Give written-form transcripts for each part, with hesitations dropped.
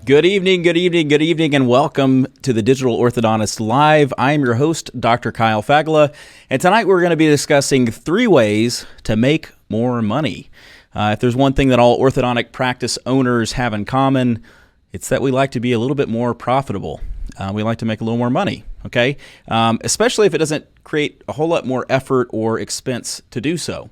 Good evening, good evening, good evening, and welcome to the Digital Orthodontist Live. I am your host, Dr. Kyle Fagala, and tonight we're going to be discussing 3 ways to make more money. If there's one thing that all orthodontic practice owners have in common, it's that we like to be a little bit more profitable. We like to make a little more money, okay? Especially if it doesn't create a whole lot more effort or expense to do so.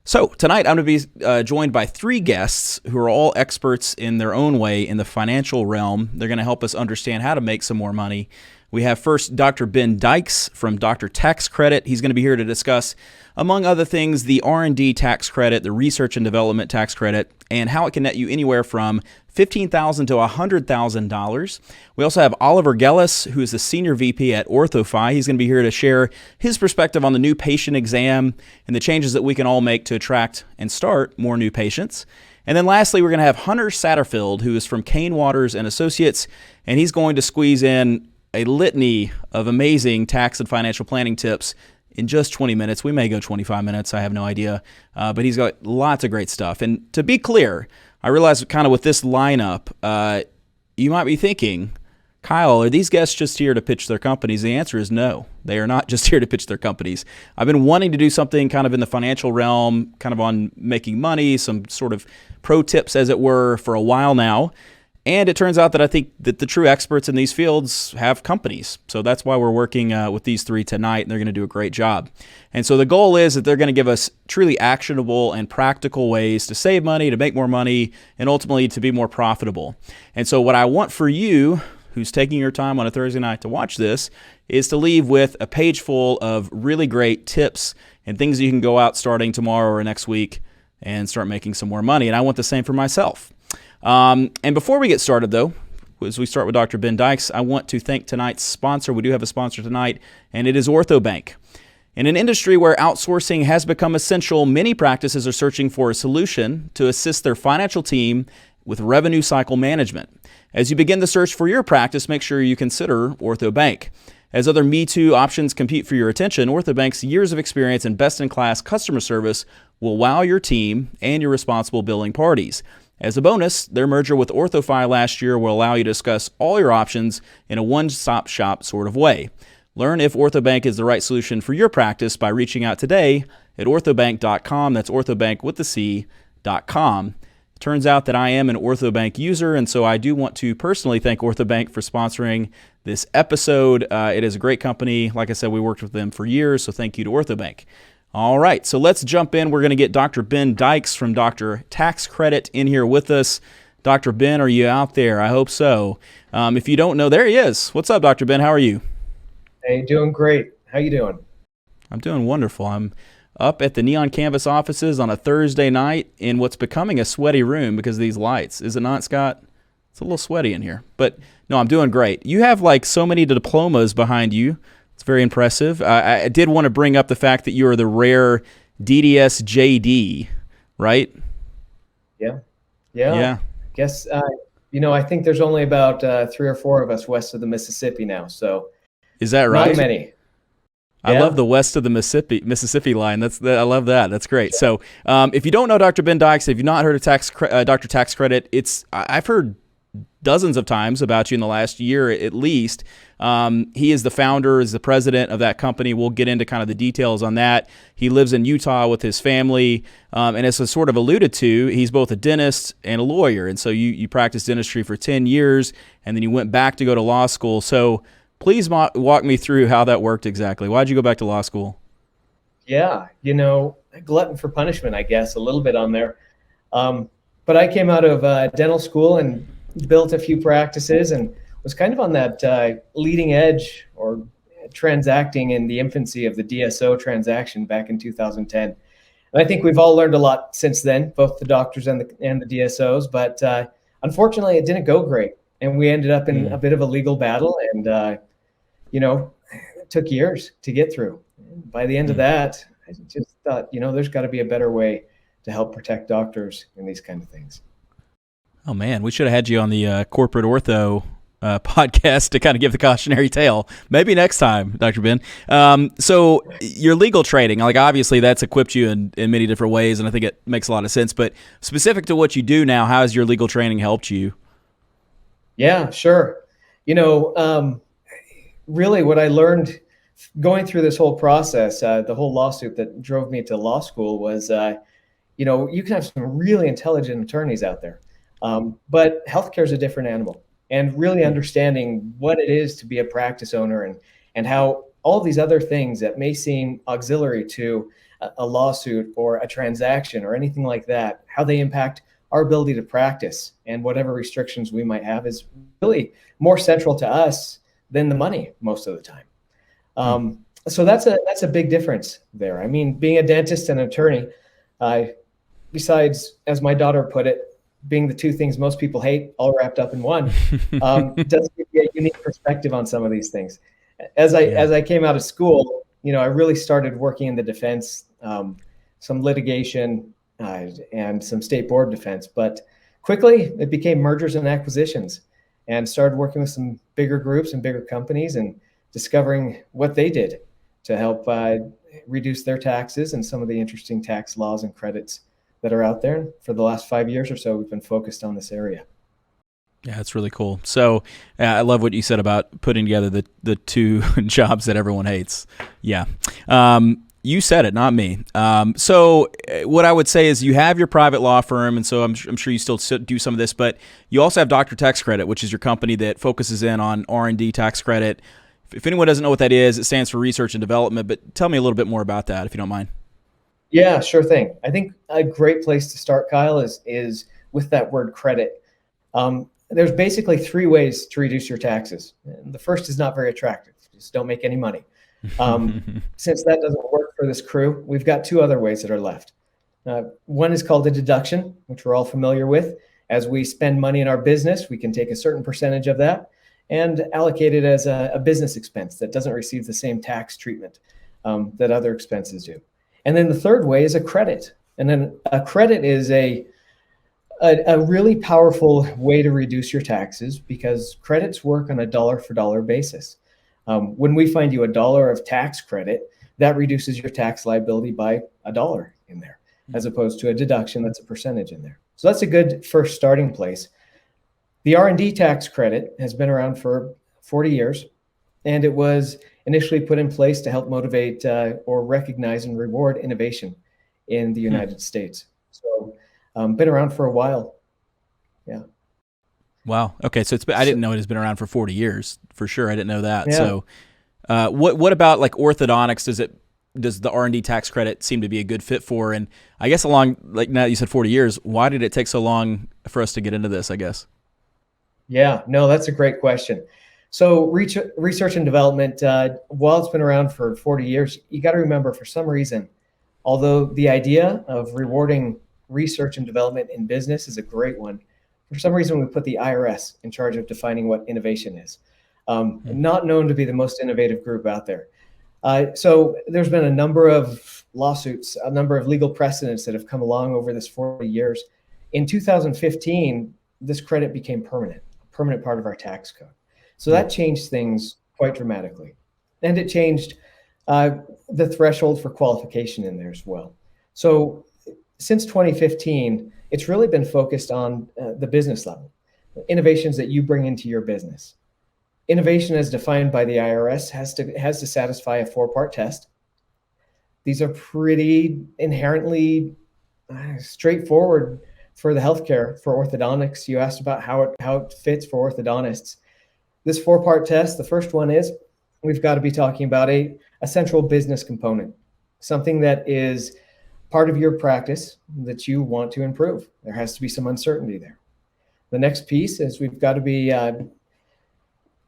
So tonight I'm going to be joined by 3 guests who are all experts in their own way in the financial realm. They're going to help us understand how to make some more money. We have first Dr. Ben Dyches from Dr. Tax Credit. He's going to be here to discuss, among other things, the R&D tax credit, the research and development tax credit, and how it can net you anywhere from $15,000 to $100,000. We also have Oliver Gellis, who is the Senior VP at OrthoFi. He's going to be here to share his perspective on the new patient exam and the changes that we can all make to attract and start more new patients. And then lastly, we're going to have Hunter Satterfield, who is from Cain Watters and Associates, and he's going to squeeze in a litany of amazing tax and financial planning tips in just 20 minutes. We may go 25 minutes. I have no idea. But he's got lots of great stuff. And to be clear, I realize kind of with this lineup, you might be thinking, Kyle, are these guests just here to pitch their companies? The answer is no. They are not just here to pitch their companies. I've been wanting to do something kind of in the financial realm, kind of on making money, some sort of pro tips, as it were, for a while now. And it turns out that I think that the true experts in these fields have companies. So that's why we're working with these 3 tonight, and they're going to do a great job. And so the goal is that they're going to give us truly actionable and practical ways to save money, to make more money, and ultimately to be more profitable. And so what I want for you, who's taking your time on a Thursday night to watch this, is to leave with a page full of really great tips and things you can go out starting tomorrow or next week and start making some more money. And I want the same for myself. And before we get started, though, as we start with Dr. Ben Dyches, I want to thank tonight's sponsor. We do have a sponsor tonight, and it is OrthoBank. In an industry where outsourcing has become essential, many practices are searching for a solution to assist their financial team with revenue cycle management. As you begin the search for your practice, make sure you consider OrthoBank. As other Me Too options compete for your attention, OrthoBank's years of experience and best-in-class customer service will wow your team and your responsible billing parties. As a bonus, their merger with OrthoFi last year will allow you to discuss all your options in a one-stop shop sort of way. Learn if OrthoBank is the right solution for your practice by reaching out today at orthobank.com. That's orthobank with the C.com. It turns out that I am an OrthoBank user, and so I do want to personally thank OrthoBank for sponsoring this episode. It is a great company. Like I said, we worked with them for years, so thank you to OrthoBank. All right, so let's jump in. We're going to get Dr. Ben Dyches from Dr. Tax Credit in here with us. Dr. Ben, are you out there? I hope so. If you don't know, there he is. What's up, Dr. Ben? How are you? Hey, doing great. How you doing? I'm doing wonderful. I'm up at the Neon Canvas offices on a Thursday night in what's becoming a sweaty room because of these lights. Is it not, Scott? It's a little sweaty in here. But no, I'm doing great. You have like so many diplomas behind you. It's very impressive. I did want to bring up the fact that you are the rare DDS JD, right? Yeah. I guess, I think there's only about 3 or 4 of us west of the Mississippi now. So is that right? Not many. I love the west of the Mississippi line. I love that. That's great. So if you don't know Dr. Ben Dyches, if you've not heard of Dr. Tax Credit, I've heard dozens of times about you in the last year at least. He is the founder, is the president of that company. We'll get into kind of the details on that. He lives in Utah with his family, and as I sort of alluded to, he's both a dentist and a lawyer. And so you practiced dentistry for 10 years, and then you went back to go to law school. So please walk me through how that worked exactly. Why did you go back to law school? Yeah, glutton for punishment, I guess, a little bit on there. But I came out of dental school and built a few practices and was kind of on that leading edge or transacting in the infancy of the DSO transaction back in 2010. And I think we've all learned a lot since then, both the doctors and the DSOs, but unfortunately it didn't go great. And we ended up in a bit of a legal battle and, it took years to get through. By the end of that, I just thought, there's got to be a better way to help protect doctors in these kind of things. Oh, man, we should have had you on the corporate ortho podcast to kind of give the cautionary tale. Maybe next time, Dr. Ben. So your legal training, like obviously that's equipped you in many different ways, and I think it makes a lot of sense. But specific to what you do now, how has your legal training helped you? Yeah, sure. You know, really what I learned going through this whole process, the whole lawsuit that drove me to law school was, you can have some really intelligent attorneys out there, but healthcare is a different animal. And really understanding what it is to be a practice owner and how all these other things that may seem auxiliary to a lawsuit or a transaction or anything like that, how they impact our ability to practice and whatever restrictions we might have is really more central to us than the money most of the time. So that's a big difference there. I mean, being a dentist and an attorney, besides, as my daughter put it, being the two things most people hate, all wrapped up in one, does give you a unique perspective on some of these things. As I came out of school, I really started working in the defense, some litigation, and some state board defense. But quickly, it became mergers and acquisitions, and started working with some bigger groups and bigger companies, and discovering what they did to help reduce their taxes and some of the interesting tax laws and credits that are out there. For the last 5 years or so, we've been focused on this area. Yeah, that's really cool. So I love what you said about putting together the two jobs that everyone hates. Yeah. You said it, not me. So what I would say is you have your private law firm, and so I'm sure you still do some of this, but you also have Dr. Tax Credit, which is your company that focuses in on R&D tax credit. If anyone doesn't know what that is, it stands for research and development, but tell me a little bit more about that, if you don't mind. Yeah, sure thing. I think a great place to start, Kyle, is with that word credit. There's basically three ways to reduce your taxes. And the first is not very attractive. Just don't make any money. Since that doesn't work for this crew, we've got two other ways that are left. One is called a deduction, which we're all familiar with. As we spend money in our business, we can take a certain percentage of that and allocate it as a business expense that doesn't receive the same tax treatment that other expenses do. And then the third way is a credit. And then a credit is a really powerful way to reduce your taxes because credits work on a dollar for dollar basis. When we find you $1 of tax credit, that reduces your tax liability by $1 in there, as opposed to a deduction that's a percentage in there. So that's a good first starting place. The R&D tax credit has been around for 40 years, and it was initially put in place to help motivate or recognize and reward innovation in the United States. So been around for a while. Yeah. Wow. Okay. So I didn't know it has been around for 40 years for sure. I didn't know that. Yeah. So what about like orthodontics? Does the R&D tax credit seem to be a good fit for? And I guess now you said 40 years, why did it take so long for us to get into this, I guess? Yeah, no, that's a great question. So research and development, while it's been around for 40 years, you got to remember for some reason, although the idea of rewarding research and development in business is a great one, for some reason we put the IRS in charge of defining what innovation is. Not known to be the most innovative group out there. So there's been a number of lawsuits, a number of legal precedents that have come along over this 40 years. In 2015, this credit became permanent, a permanent part of our tax code. So that changed things quite dramatically. And it changed the threshold for qualification in there as well. So since 2015, it's really been focused on the business level, innovations that you bring into your business. Innovation as defined by the IRS has to satisfy a 4-part test. These are pretty inherently straightforward for the healthcare, for orthodontics. You asked about how it fits for orthodontists. This 4-part test, the first one is we've got to be talking about a central business component, something that is part of your practice that you want to improve. There has to be some uncertainty there. The next piece is we've got to be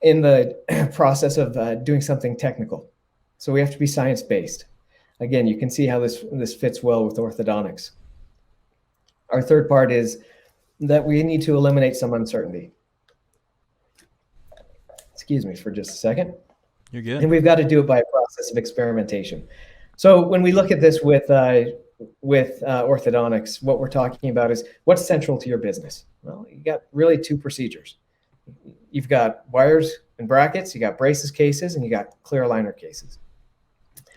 in the process of doing something technical. So we have to be science-based. Again, you can see how this fits well with orthodontics. Our third part is that we need to eliminate some uncertainty. Excuse me for just a second. You're good. And we've got to do it by a process of experimentation. So when we look at this with orthodontics, what we're talking about is what's central to your business. Well, you got really two procedures. You've got wires and brackets, you got braces cases, and you got clear aligner cases.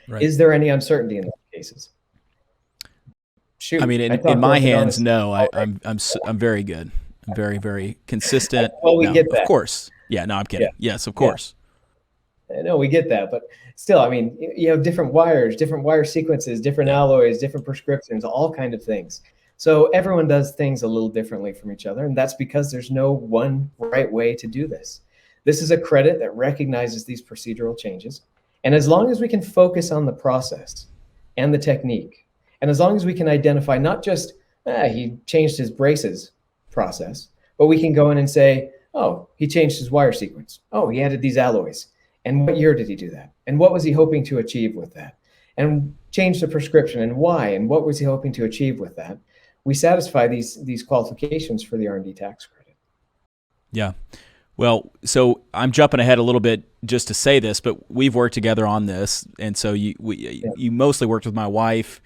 Right. Is there any uncertainty in those cases? Shoot, I mean, in my hands, no. I'm very good. Very, very consistent. Well, we No, get of that. course. Yeah, no, I'm Yeah. kidding. Yes, of Yeah. course. No, we get that, but still, I mean, you have different wires, different wire sequences, different Yeah. alloys, different prescriptions, all kind of things. So everyone does things a little differently from each other, and that's because there's no one right way to do this. This is a credit that recognizes these procedural changes, and as long as we can focus on the process and the technique, and as long as we can identify not just he changed his braces process, but we can go in and say, oh, he changed his wire sequence. Oh, he added these alloys. And what year did he do that? And what was he hoping to achieve with that? And change the prescription and why? And what was he hoping to achieve with that? We satisfy these qualifications for the R&D tax credit. Yeah. Well, so I'm jumping ahead a little bit just to say this, but we've worked together on this, and so you mostly worked with my wife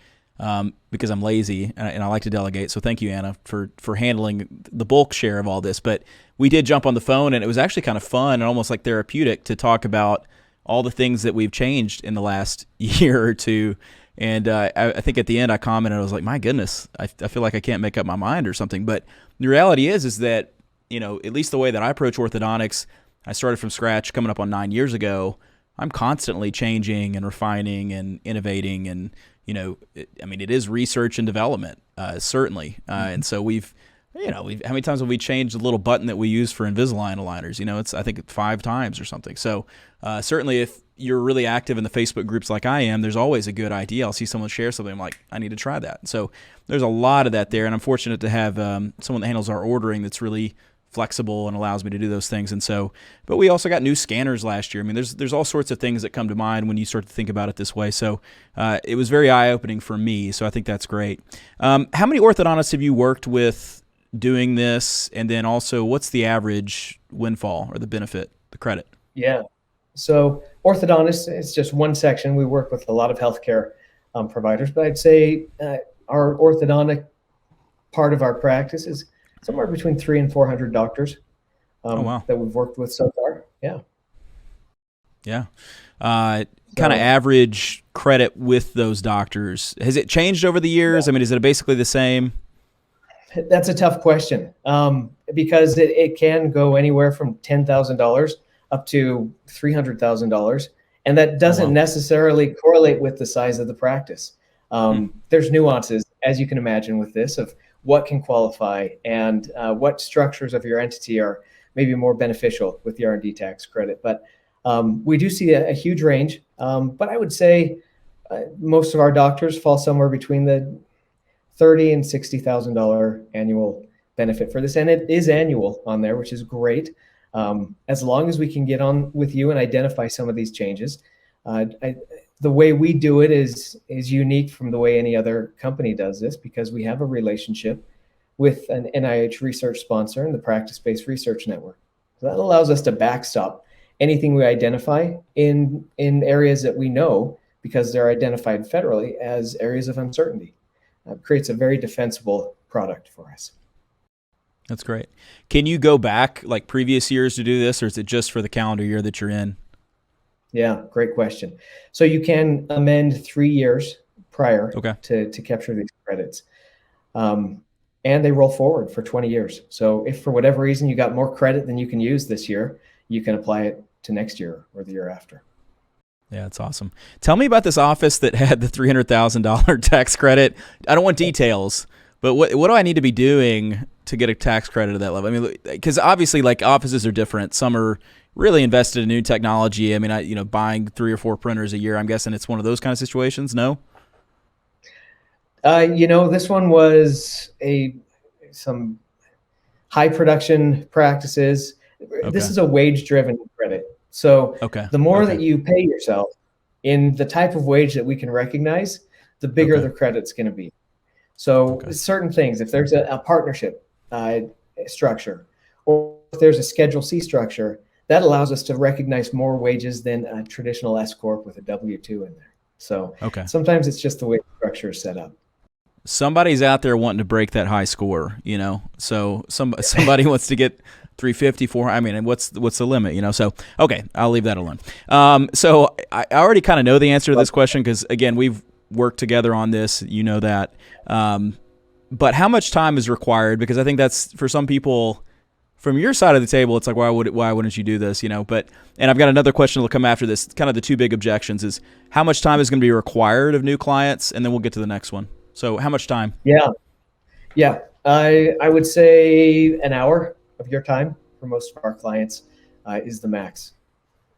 because I'm lazy and I like to delegate. So thank you, Anna, for handling the bulk share of all this. But we did jump on the phone, and it was actually kind of fun and almost like therapeutic to talk about all the things that we've changed in the last year or two. And I think at the end I commented, I was like, my goodness, I feel like I can't make up my mind or something. But the reality is that, at least the way that I approach orthodontics, I started from scratch coming up on 9 years ago. I'm constantly changing and refining and innovating. And, it is research and development, certainly. And so how many times have we changed the little button that we use for Invisalign aligners? I think 5 times or something. So certainly if you're really active in the Facebook groups like I am, there's always a good idea. I'll see someone share something, I'm like, I need to try that. So there's a lot of that there, and I'm fortunate to have someone that handles our ordering that's really flexible and allows me to do those things. And so, but we also got new scanners last year. There's all sorts of things that come to mind when you start to think about it this way. So it was very eye-opening for me. So I think that's great. How many orthodontists have you worked with doing this? And then also, what's the average windfall or the benefit, the credit? Yeah. So orthodontist is just one section. We work with a lot of healthcare providers, but I'd say our orthodontic part of our practice is somewhere between 300 and 400 doctors that we've worked with so far. Yeah. Yeah. Kind of average credit with those doctors. Has it changed over the years? Is it basically the same? That's a tough question because it can go anywhere from $10,000 up to $300,000. And that doesn't necessarily correlate with the size of the practice. There's nuances, as you can imagine, with this of what can qualify and what structures of your entity are maybe more beneficial with the R&D tax credit. But we do see a huge range. But I would say most of our doctors fall somewhere between the $30,000 and $60,000 annual benefit for this. And it is annual on there, which is great. As long as we can get on with you and identify some of these changes. The way we do it is unique from the way any other company does this because we have a relationship with an NIH research sponsor and the Practice-Based Research Network. So that allows us to backstop anything we identify in areas that we know because they're identified federally as areas of uncertainty. It creates a very defensible product for us. That's great. Can you go back like previous years to do this, or is it just for the calendar year that you're in? Yeah, great question. So you can amend 3 years prior to capture these credits. And they roll forward for 20 years. So if for whatever reason you got more credit than you can use this year, you can apply it to next year or the year after. Yeah, that's awesome. Tell me about this office that had the $300,000 tax credit. I don't want details, but what do I need to be doing to get a tax credit at that level? Because obviously, like, offices are different. Some are really invested in new technology. Buying 3 or 4 printers a year. I'm guessing it's one of those kind of situations. No. This one was some high production practices. Okay. This is a wage-driven credit. So the more that you pay yourself in the type of wage that we can recognize, the bigger the credit's going to be. So certain things, if there's a partnership structure, or if there's a Schedule C structure, that allows us to recognize more wages than a traditional S Corp with a W-2 in there. So sometimes it's just the way the structure is set up. Somebody's out there wanting to break that high score, so somebody wants to get 350, 400. And what's the limit, so, I'll leave that alone. So I already kind of know the answer to this question because, again, we've worked together on this, that. But how much time is required? Because I think that's, for some people from your side of the table, it's like, why wouldn't you do this? But, and I've got another question that'll come after this. Kind of the two big objections is how much time is going to be required of new clients, and then we'll get to the next one. So how much time? Yeah. I would say an hour of your time for most of our clients is the max.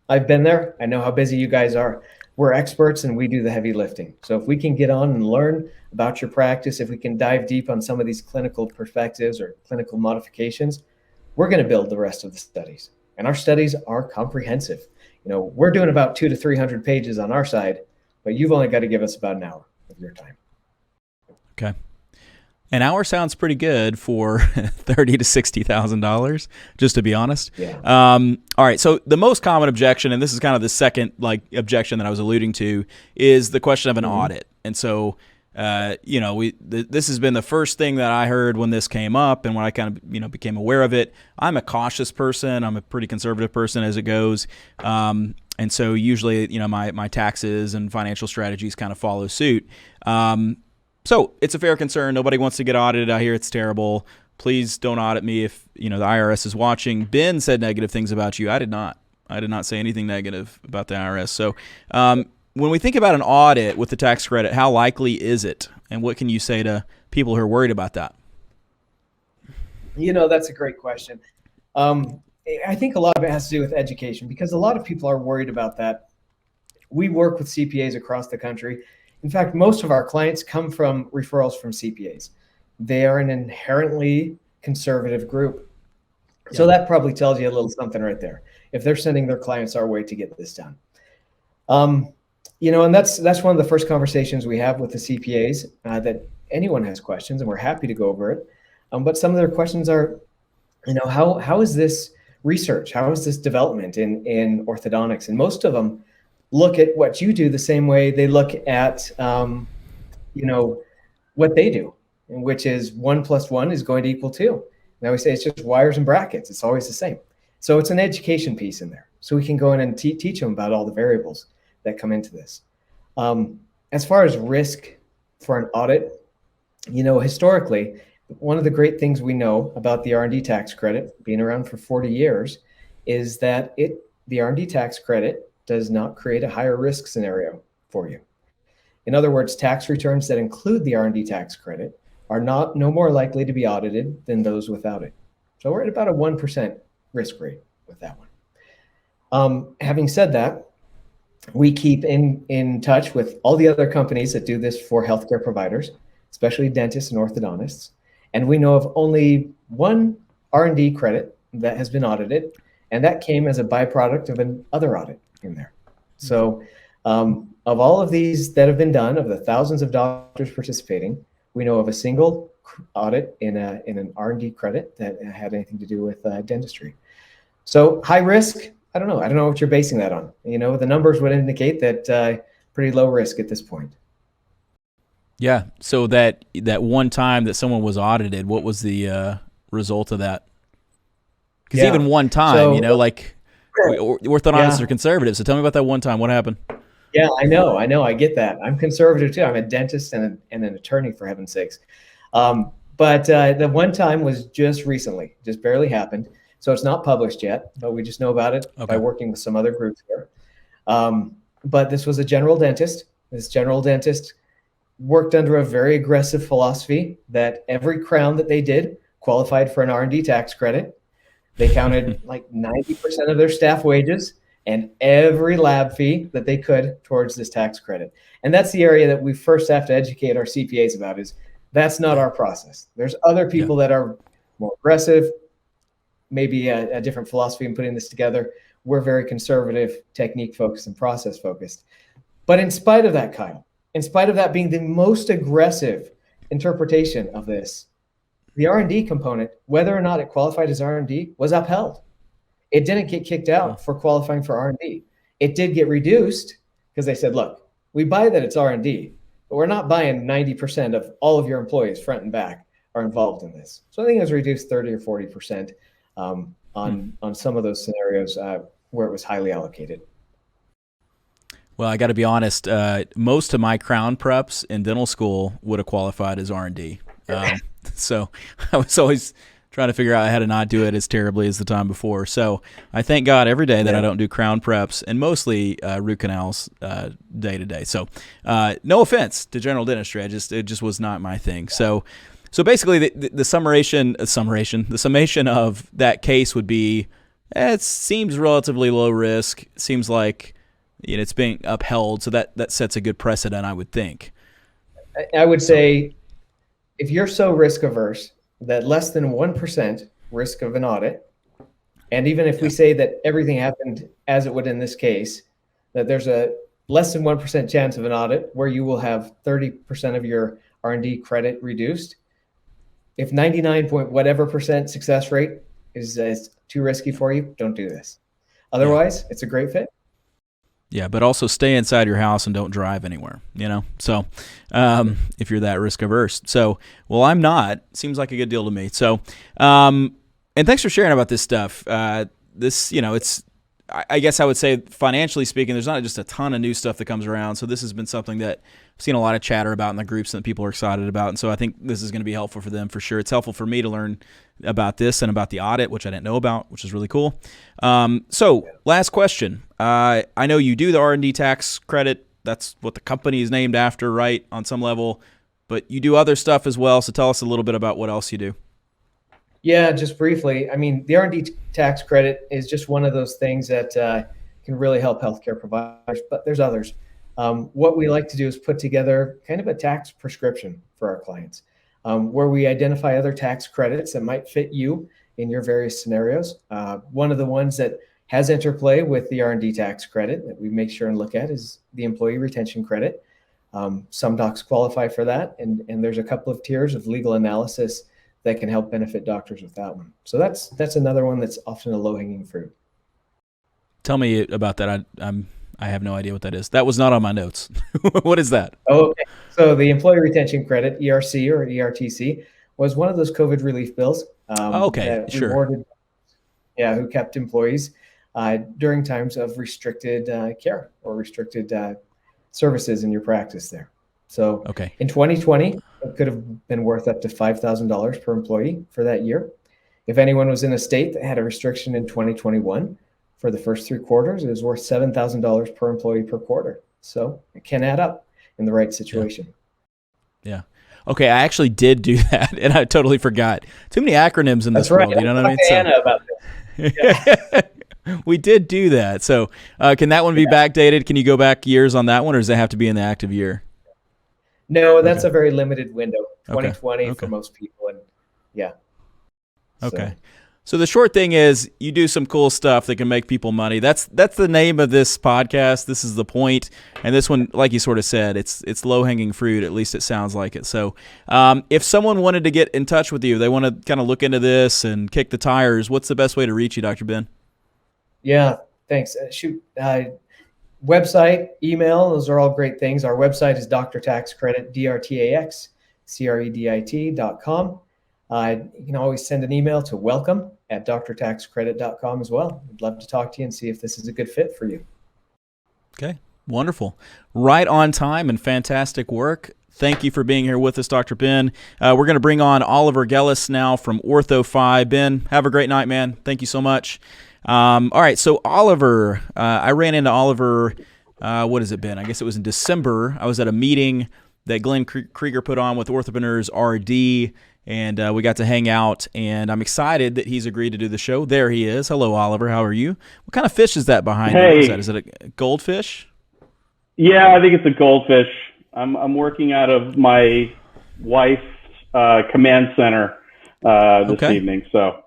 I've been there. I know how busy you guys are. We're experts and we do the heavy lifting. So if we can get on and learn about your practice, if we can dive deep on some of these clinical perspectives or clinical modifications, we're going to build the rest of the studies. And our studies are comprehensive. We're doing about 200 to 300 pages on our side, but you've only got to give us about an hour of your time. Okay. An hour sounds pretty good for $30,000 to $60,000, just to be honest. Yeah. All right. So the most common objection, and this is kind of the second objection that I was alluding to, is the question of an audit. And so, this has been the first thing that I heard when this came up, and when I kind of became aware of it. I'm a cautious person. I'm a pretty conservative person as it goes. And so usually, my taxes and financial strategies kind of follow suit. So it's a fair concern. Nobody wants to get audited. I hear it's terrible. Please don't audit me if the IRS is watching. Ben said negative things about you. I did not say anything negative about the IRS. So when we think about an audit with the tax credit, how likely is it? And what can you say to people who are worried about that? That's a great question. I think a lot of it has to do with education, because a lot of people are worried about that. We work with CPAs across the country. In fact, most of our clients come from referrals from CPAs. They are an inherently conservative group. Yeah. So that probably tells you a little something right there, if they're sending their clients our way to get this done. And that's one of the first conversations we have with the CPAs, that anyone has questions, and we're happy to go over it. But some of their questions are, how is this research? How is this development in orthodontics? And most of them look at what you do the same way they look at, what they do, which is 1 + 1 is going to equal 2. Now we say it's just wires and brackets. It's always the same. So it's an education piece in there. So we can go in and teach them about all the variables that come into this. As far as risk for an audit, historically, one of the great things we know about the R&D tax credit, being around for 40 years, is that the R&D tax credit does not create a higher risk scenario for you. In other words, tax returns that include the R&D tax credit are no more likely to be audited than those without it. So we're at about a 1% risk rate with that one. Having said that, we keep in touch with all the other companies that do this for healthcare providers, especially dentists and orthodontists. And we know of only one R&D credit that has been audited, and that came as a byproduct of another audit in there. So of all of these that have been done, of the thousands of doctors participating, we know of a single audit in an R&D credit that had anything to do with dentistry. So high risk, I don't know what you're basing that on. The numbers would indicate that pretty low risk at this point. Yeah. So that one time that someone was audited, what was the result of that? Because even one time, orthodontists are conservative. So tell me about that one time. What happened? Yeah, I know. I get that. I'm conservative too. I'm a dentist and an attorney, for heaven's sakes. But the one time was just recently, just barely happened. So it's not published yet, but we just know about it by working with some other groups here. But this was a general dentist. This general dentist worked under a very aggressive philosophy that every crown that they did qualified for an R&D tax credit. They counted like 90% of their staff wages and every lab fee that they could towards this tax credit. And that's the area that we first have to educate our CPAs about, is that's not our process. There's other people that are more aggressive, maybe a different philosophy in putting this together. We're very conservative, technique focused and process focused. But in spite of that, Kyle, in spite of that being the most aggressive interpretation of this, the R&D component, whether or not it qualified as R&D, was upheld. It didn't get kicked out for qualifying for R&D. It did get reduced because they said, look, we buy that it's R&D, but we're not buying 90% of all of your employees front and back are involved in this. So I think it was reduced 30 or 40% on some of those scenarios where it was highly allocated. Well, I got to be honest. Most of my crown preps in dental school would have qualified as R&D, So I was always trying to figure out how to not do it as terribly as the time before. So I thank God every day that I don't do crown preps and mostly root canals day to day. So no offense to general dentistry, it just was not my thing. So basically the summation of that case would be, it seems relatively low risk. It seems like it's being upheld, so that sets a good precedent, I would think. I would say, if you're so risk averse that less than 1% risk of an audit, and even if we say that everything happened as it would in this case, that there's a less than 1% chance of an audit where you will have 30% of your R&D credit reduced. If 99 point whatever percent success rate is too risky for you, don't do this. Otherwise, it's a great fit. Yeah, but also stay inside your house and don't drive anywhere, So if you're that risk averse. So, well, I'm not. Seems like a good deal to me. So, and thanks for sharing about this stuff. It's, I guess I would say, financially speaking, there's not just a ton of new stuff that comes around. So this has been something that I've seen a lot of chatter about in the groups that people are excited about. And so I think this is going to be helpful for them for sure. It's helpful for me to learn about this and about the audit, which I didn't know about, which is really cool. So last question. I know you do the R&D tax credit. That's what the company is named after, right, on some level. But you do other stuff as well. So tell us a little bit about what else you do. Yeah, just briefly. I mean, the R&D tax credit is just one of those things that can really help healthcare providers, but there's others. What we like to do is put together kind of a tax prescription for our clients, where we identify other tax credits that might fit you in your various scenarios. One of the ones that has interplay with the R&D tax credit that we make sure and look at is the employee retention credit. Some docs qualify for that, and there's a couple of tiers of legal analysis that can help benefit doctors with that one. So that's another one that's often a low-hanging fruit. Tell me about that. I have no idea what that is. That was not on my notes. What is that? Oh, okay. So the employee retention credit, ERC or ERTC, was one of those COVID relief bills. Okay, that sure. rewarded, who kept employees during times of restricted care or restricted services in your practice there. So in 2020, it could have been worth up to $5,000 per employee for that year. If anyone was in a state that had a restriction in 2021, for the first 3 quarters, it was worth $7,000 per employee per quarter. So it can add up in the right situation. Yeah. Okay, I actually did do that, and I totally forgot. Too many acronyms in this world, you know what I mean? Anna about this. Yeah. We did do that. So can that one be backdated? Can you go back years on that one, or does it have to be in the active year? No, that's a very limited window, 2020 for most people. And Okay. So the short thing is you do some cool stuff that can make people money. That's the name of this podcast. This is the point. And this one, like you sort of said, it's low-hanging fruit. At least it sounds like it. So if someone wanted to get in touch with you, they want to kind of look into this and kick the tires, what's the best way to reach you, Dr. Ben? Yeah, thanks. Website, email, those are all great things. Our website is drtaxcredit, drtaxcredit.com. You can always send an email to welcome@drtaxcredit.com as well. I'd love to talk to you and see if this is a good fit for you. Okay, wonderful. Right on time and fantastic work. Thank you for being here with us, Dr. Ben. We're going to bring on Oliver Gellis now from OrthoFi. Ben, have a great night, man. Thank you so much. All right, so Oliver, I ran into Oliver, what has it been? I guess it was in December. I was at a meeting that Glenn Krieger put on with Orthopreneurs RD, and we got to hang out, and I'm excited that he's agreed to do the show. There he is. Hello, Oliver. How are you? What kind of fish is that behind you? Is it a goldfish? Yeah, I think it's a goldfish. I'm working out of my wife's command center this evening, so.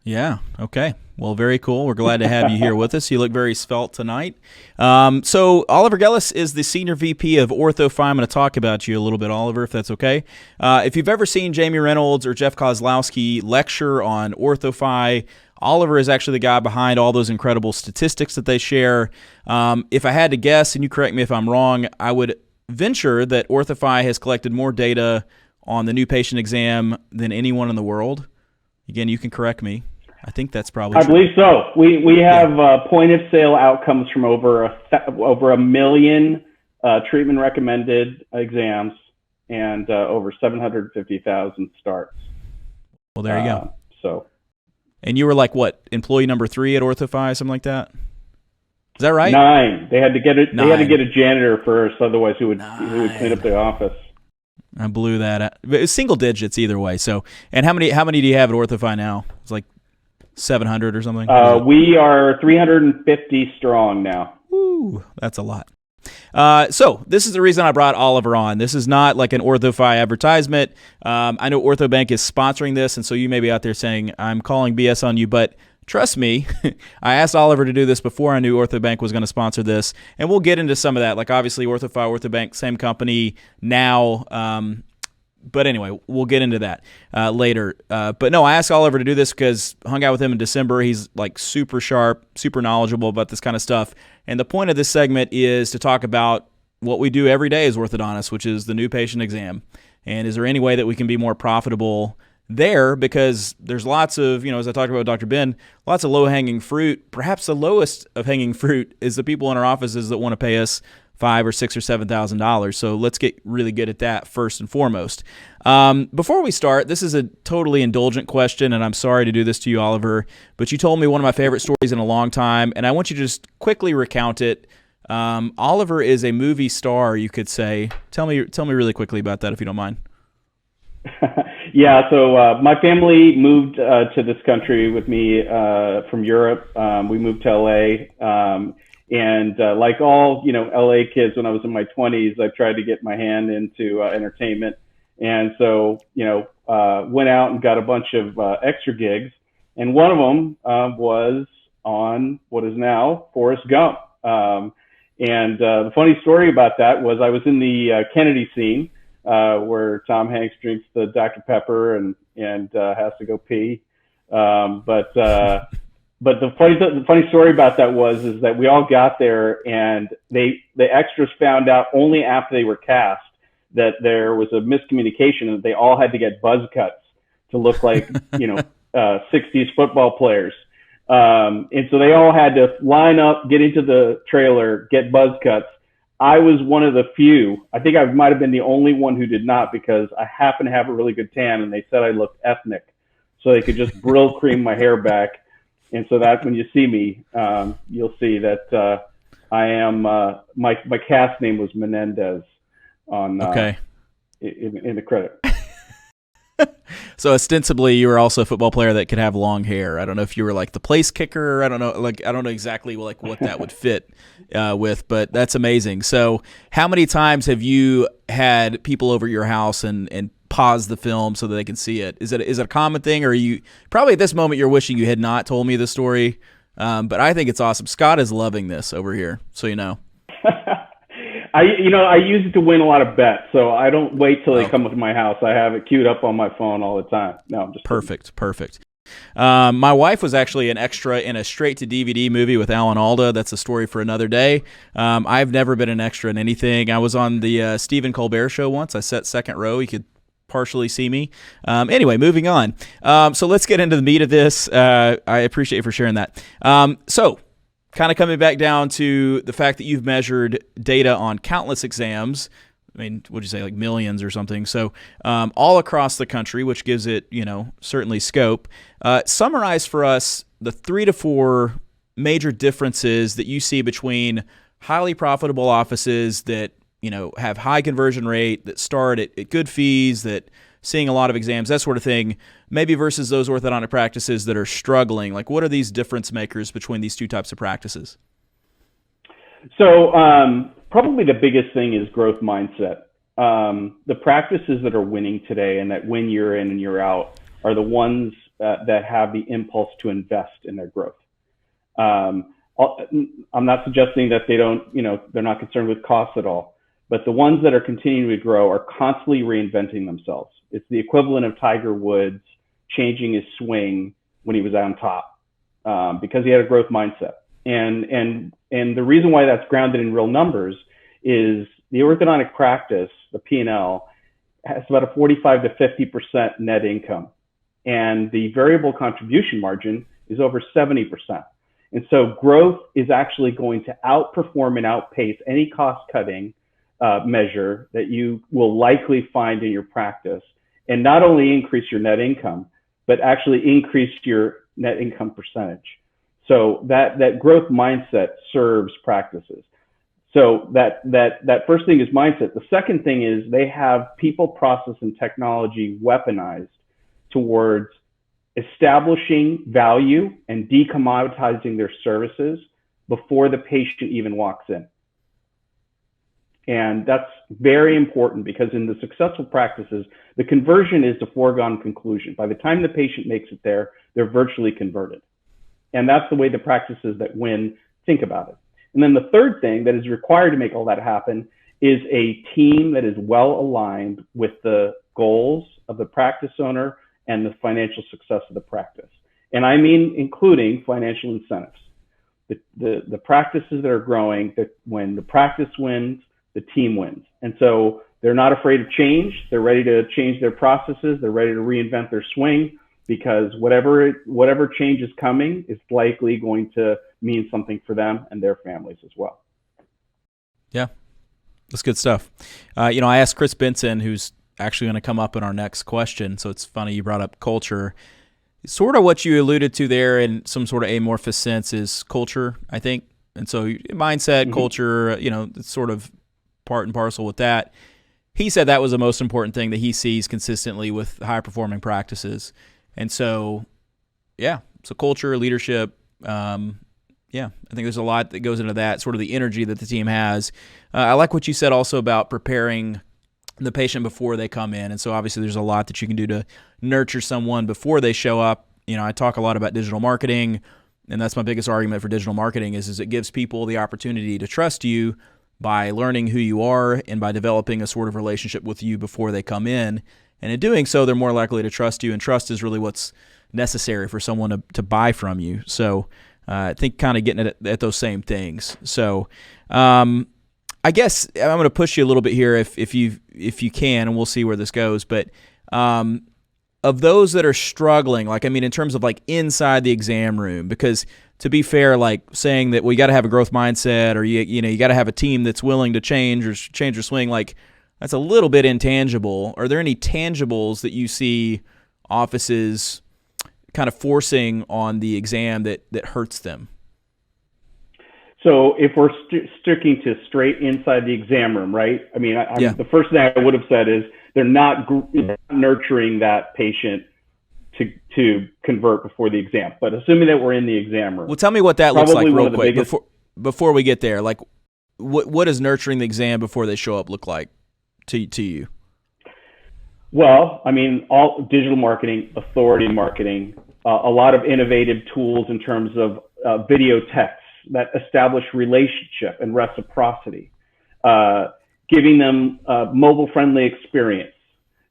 Yeah, okay. Well, very cool. We're glad to have you here with us. You look very svelte tonight. So Oliver Gellis is the Senior VP of OrthoFi. I'm going to talk about you a little bit, Oliver, if that's okay. If you've ever seen Jamie Reynolds or Jeff Kozlowski lecture on OrthoFi, Oliver is actually the guy behind all those incredible statistics that they share. If I had to guess, and you correct me if I'm wrong, I would venture that OrthoFi has collected more data on the new patient exam than anyone in the world. Again, you can correct me. I think that's probably true. I believe so. We have point of sale outcomes from over a million treatment recommended exams, and over 750,000 starts. Well, there you go. So, and you were like what, employee number 3 at OrthoFi, something like that? Is that right? 9. They had to get it. 9. They had to get a janitor first, otherwise who would clean up the office. I blew that out. But it's single digits either way. So, and how many do you have at OrthoFi now? It's like 700 or something. We are 350 strong now. Woo, that's a lot. So this is the reason I brought Oliver on. This is not like an OrthoFi advertisement. I know OrthoBank is sponsoring this, and so you may be out there saying, I'm calling BS on you, but trust me, I asked Oliver to do this before I knew OrthoBank was going to sponsor this, and we'll get into some of that. Like obviously OrthoFi, OrthoBank, same company now. But anyway, we'll get into that later. But no, I asked Oliver to do this because I hung out with him in December. He's like super sharp, super knowledgeable about this kind of stuff. And the point of this segment is to talk about what we do every day as orthodontists, which is the new patient exam. And is there any way that we can be more profitable there? Because there's lots of, as I talked about with Dr. Ben, lots of low-hanging fruit. Perhaps the lowest of hanging fruit is the people in our offices that want to pay us $5,000 or $6,000 or $7,000. So let's get really good at that first and foremost. Before we start, this is a totally indulgent question, and I'm sorry to do this to you, Oliver, but you told me one of my favorite stories in a long time, and I want you to just quickly recount it. Oliver is a movie star, you could say. Tell me really quickly about that, if you don't mind. Yeah, so my family moved to this country with me from Europe. We moved to LA. And like all, LA kids, when I was in my 20s, I tried to get my hand into entertainment. And so, went out and got a bunch of extra gigs. And one of them was on what is now Forrest Gump. And the funny story about that was I was in the Kennedy scene where Tom Hanks drinks the Dr. Pepper and has to go pee. But the funny story about that is that we all got there, and the extras found out only after they were cast that there was a miscommunication, and they all had to get buzz cuts to look like 60s football players. And so they all had to line up, get into the trailer, get buzz cuts. I was one of the few. I think I might have been the only one who did not, because I happen to have a really good tan, and they said I looked ethnic, so they could just Brill cream my hair back. And so that when you see me, you'll see that I am my cast name was Menendez on in the credit. So ostensibly, you were also a football player that could have long hair. I don't know if you were like the place kicker. I don't know exactly like what that would fit with, but that's amazing. So how many times have you had people over at your house and pause the film so that they can see it? Is it a common thing, or are you probably at this moment you're wishing you had not told me the story? But I think it's awesome. Scott is loving this over here, so you know. I use it to win a lot of bets, so I don't wait till they come up to my house. I have it queued up on my phone all the time. No, I'm just perfect. My wife was actually an extra in a straight-to-DVD movie with Alan Alda. That's a story for another day. I've never been an extra in anything. I was on the Stephen Colbert Show once. I sat second row. You could partially see me. Anyway, moving on. So let's get into the meat of this. I appreciate you for sharing that. So kind of coming back down to the fact that you've measured data on countless exams. I mean, would you say like millions or something? So all across the country, which gives it, certainly scope. Summarize for us the 3 to 4 major differences that you see between highly profitable offices that, have high conversion rate, that start at good fees, that seeing a lot of exams, that sort of thing, maybe versus those orthodontic practices that are struggling. Like, what are these difference makers between these two types of practices? So probably the biggest thing is growth mindset. The practices that are winning today and that win year in and year out are the ones that have the impulse to invest in their growth. I'm not suggesting that they don't, they're not concerned with costs at all, but the ones that are continuing to grow are constantly reinventing themselves. It's the equivalent of Tiger Woods changing his swing when he was on top because he had a growth mindset. And the reason why that's grounded in real numbers is the orthodontic practice, the P&L, has about a 45 to 50% net income. And the variable contribution margin is over 70%. And so growth is actually going to outperform and outpace any cost cutting measure that you will likely find in your practice, and not only increase your net income, but actually increase your net income percentage. So that growth mindset serves practices. So that first thing is mindset. The second thing is they have people, process, and technology weaponized towards establishing value and decommoditizing their services before the patient even walks in. And that's very important because in the successful practices, the conversion is the foregone conclusion. By the time the patient makes it there, they're virtually converted. And that's the way the practices that win think about it. And then the third thing that is required to make all that happen is a team that is well aligned with the goals of the practice owner and the financial success of the practice. And I mean, including financial incentives. The practices that are growing, that when the practice wins, the team wins. And so they're not afraid of change. They're ready to change their processes. They're ready to reinvent their swing, because whatever change is coming is likely going to mean something for them and their families as well. Yeah, that's good stuff. I asked Chris Benson, who's actually going to come up in our next question, so it's funny you brought up culture. Sort of what you alluded to there in some sort of amorphous sense is culture, I think. And so mindset, culture, it's sort of part and parcel with that. He said that was the most important thing that he sees consistently with high-performing practices. And so, so culture, leadership, I think there's a lot that goes into that, sort of the energy that the team has. I like what you said also about preparing the patient before they come in. And so obviously there's a lot that you can do to nurture someone before they show up. I talk a lot about digital marketing, and that's my biggest argument for digital marketing is it gives people the opportunity to trust you by learning who you are and by developing a sort of relationship with you before they come in. And in doing so, they're more likely to trust you, and trust is really what's necessary for someone to buy from you. So I think kind of getting at those same things. So I guess I'm going to push you a little bit here if you can, and we'll see where this goes. But of those that are struggling, in terms of inside the exam room, because to be fair, saying that we got to have a growth mindset, or you got to have a team that's willing to change their swing, that's a little bit intangible. Are there any tangibles that you see offices kind of forcing on the exam that hurts them? So if we're sticking to straight inside the exam room, right? The first thing I would have said is they're not nurturing that patient to convert before the exam. But assuming that we're in the exam room. Well, tell me what that looks like real quick before we get there. What does nurturing the exam before they show up look like to you? Well, all digital marketing, authority marketing, a lot of innovative tools in terms of video texts that establish relationship and reciprocity, giving them a mobile-friendly experience,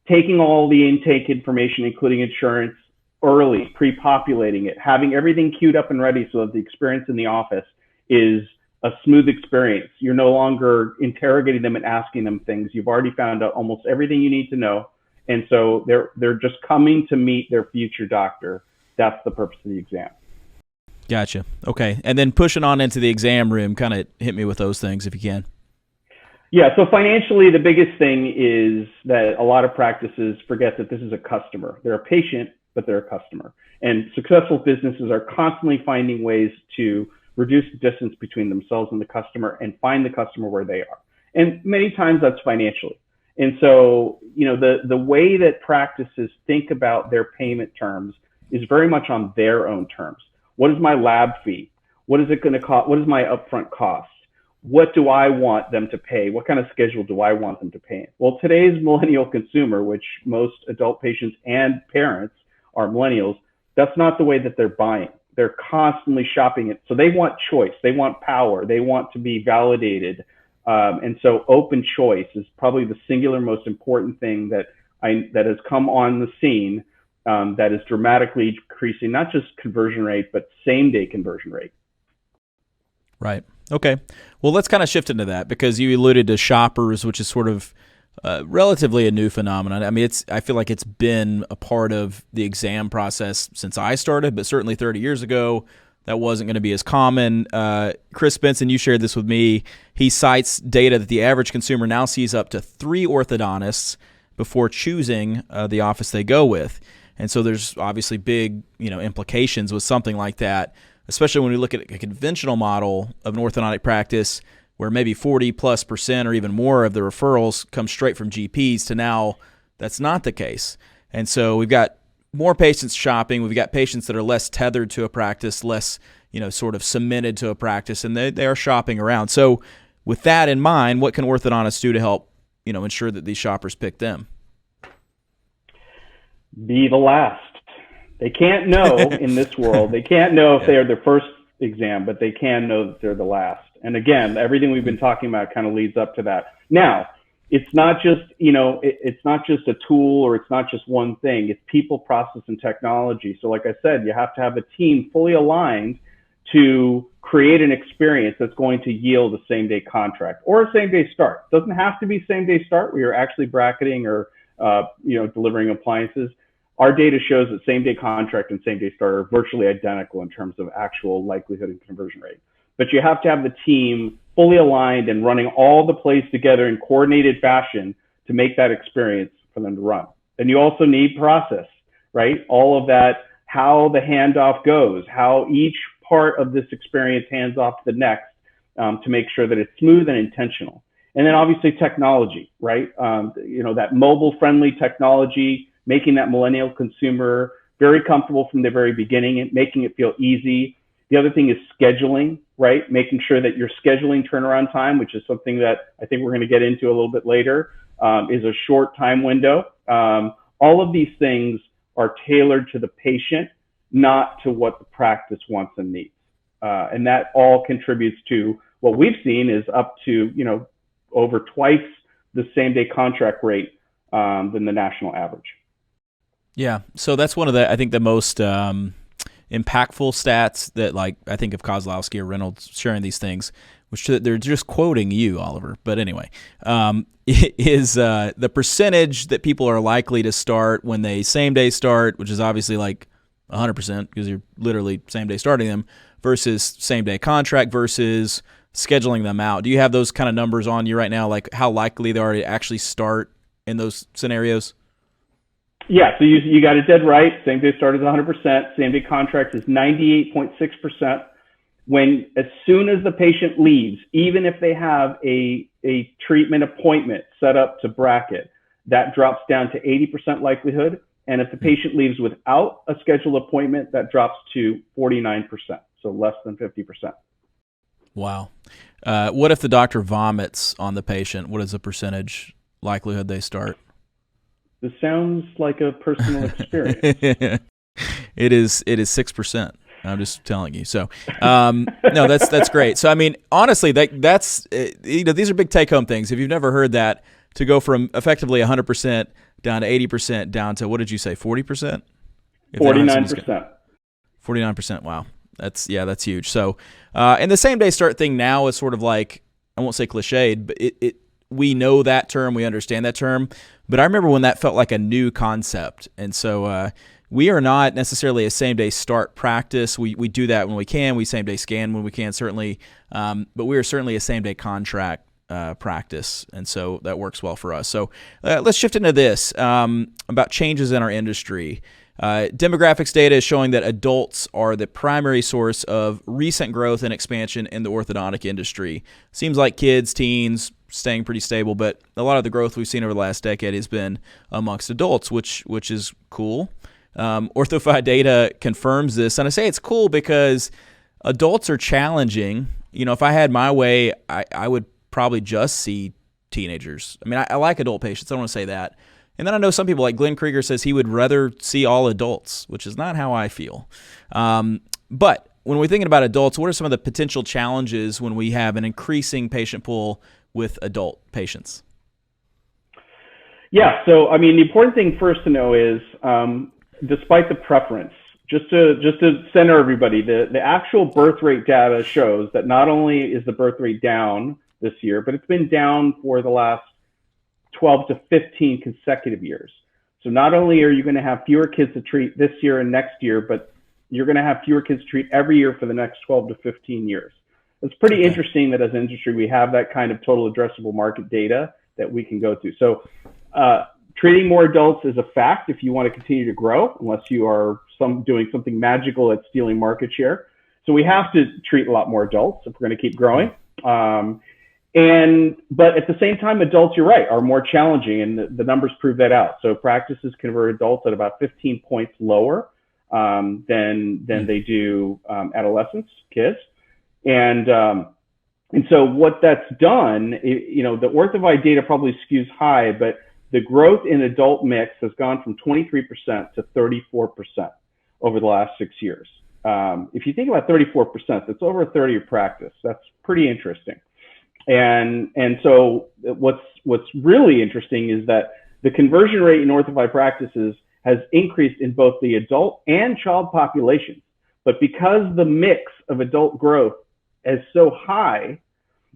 taking all the intake information, including insurance, early, pre-populating it, having everything queued up and ready so that the experience in the office is a smooth experience. You're no longer interrogating them and asking them things. You've already found out almost everything you need to know. And so they're just coming to meet their future doctor. That's the purpose of the exam. Gotcha. Okay. And then pushing on into the exam room, kind of hit me with those things if you can. Yeah. So financially, the biggest thing is that a lot of practices forget that this is a customer. They're a patient, but they're a customer. And successful businesses are constantly finding ways to reduce the distance between themselves and the customer and find the customer where they are. And many times that's financially. And so, the way that practices think about their payment terms is very much on their own terms. What is my lab fee? What is it going to cost? What is my upfront cost? What do I want them to pay? What kind of schedule do I want them to pay? Well, today's millennial consumer, which most adult patients and parents are millennials, that's not the way that they're buying. They're constantly shopping it. So they want choice. They want power. They want to be validated. And so open choice is probably the singular most important thing that has come on the scene that is dramatically increasing not just conversion rate, but same-day conversion rate. Right. Okay. Well, let's kind of shift into that because you alluded to shoppers, which is sort of relatively a new phenomenon. I feel like it's been a part of the exam process since I started, but certainly 30 years ago, that wasn't going to be as common. Chris Benson, you shared this with me. He cites data that the average consumer now sees up to 3 orthodontists before choosing the office they go with. And so there's obviously big, implications with something like that, especially when we look at a conventional model of an orthodontic practice where maybe 40+% or even more of the referrals come straight from GPs, to now that's not the case. And so we've got more patients shopping. We've got patients that are less tethered to a practice, less, sort of cemented to a practice, and they are shopping around. So with that in mind, what can orthodontists do to help, ensure that these shoppers pick them? Be the last. They can't know in this world. They can't know if they are their first exam, but they can know that they're the last. And again, everything we've been talking about kind of leads up to that. Now, it's not just, it's not just a tool, or it's not just one thing. It's people, process, and technology. So like I said, you have to have a team fully aligned to create an experience that's going to yield a same-day contract or a same-day start. It doesn't have to be same-day start where you're actually bracketing or delivering appliances. Our data shows that same-day contract and same-day start are virtually identical in terms of actual likelihood and conversion rate. But you have to have the team fully aligned and running all the plays together in coordinated fashion to make that experience for them to run. And you also need process, right? All of that, how the handoff goes, how each part of this experience hands off to the next, to make sure that it's smooth and intentional. And then obviously technology, right? That mobile-friendly technology, making that millennial consumer very comfortable from the very beginning and making it feel easy. The other thing is scheduling, right? Making sure that your scheduling turnaround time, which is something that I think we're going to get into a little bit later, is a short time window. All of these things are tailored to the patient, not to what the practice wants and needs. And that all contributes to what we've seen is up to, over twice the same-day contract rate than the national average. Yeah, so that's one of the, I think, the most impactful stats that, I think of Kozlowski or Reynolds sharing these things, which they're just quoting you, Oliver. But anyway, is the percentage that people are likely to start when they same-day start, which is obviously 100% because you're literally same-day starting them, versus same-day contract versus scheduling them out. Do you have those kind of numbers on you right now, how likely they are to actually start in those scenarios? Yeah, so you got it dead right. Same day start is 100%. Same day contract is 98.6%. As soon as the patient leaves, even if they have a treatment appointment set up to bracket, that drops down to 80% likelihood. And if the patient leaves without a scheduled appointment, that drops to 49%, so less than 50%. Wow. What if the doctor vomits on the patient? What is the percentage likelihood they start? This sounds like a personal experience. It is 6%. I'm just telling you. So, no, that's great. So, I mean, honestly, that's these are big take-home things. If you've never heard that, to go from effectively 100% down to 80% down to, what did you say, 40%? 49%. 49%. Wow, that's huge. So, and the same day start thing now is sort of I won't say cliched, but we know that term, we understand that term, but I remember when that felt like a new concept. And so we are not necessarily a same-day start practice. We do that when we can. We same-day scan when we can, certainly. But we are certainly a same-day contract practice, and so that works well for us. So let's shift into this about changes in our industry. Demographics data is showing that adults are the primary source of recent growth and expansion in the orthodontic industry. Seems like kids, teens, staying pretty stable, but a lot of the growth we've seen over the last decade has been amongst adults, which is cool. OrthoFi data confirms this, and I say it's cool because adults are challenging. If I had my way, I would probably just see teenagers. I mean, I like adult patients. I don't want to say that. And then I know some people, like Glenn Krieger, says he would rather see all adults, which is not how I feel. But when we're thinking about adults, what are some of the potential challenges when we have an increasing patient pool with adult patients? Yeah, so I mean, the important thing first to know is, despite the preference, just to center everybody, the actual birth rate data shows that not only is the birth rate down this year, but it's been down for the last 12 to 15 consecutive years. So not only are you going to have fewer kids to treat this year and next year, but you're going to have fewer kids to treat every year for the next 12 to 15 years. It's pretty interesting that as an industry, we have that kind of total addressable market data that we can go to. So treating more adults is a fact if you want to continue to grow, unless you are doing something magical at stealing market share. So we have to treat a lot more adults if we're going to keep growing. But at the same time, adults, you're right, are more challenging, and the numbers prove that out. So practices convert adults at about 15 points lower than they do adolescents, kids. And so what that's done, the OrthoFi data probably skews high, but the growth in adult mix has gone from 23% to 34% over the last 6 years. If you think about 34%, that's over a third of your practice. That's pretty interesting. And so what's really interesting is that the conversion rate in OrthoFi practices has increased in both the adult and child populations. But because the mix of adult growth is so high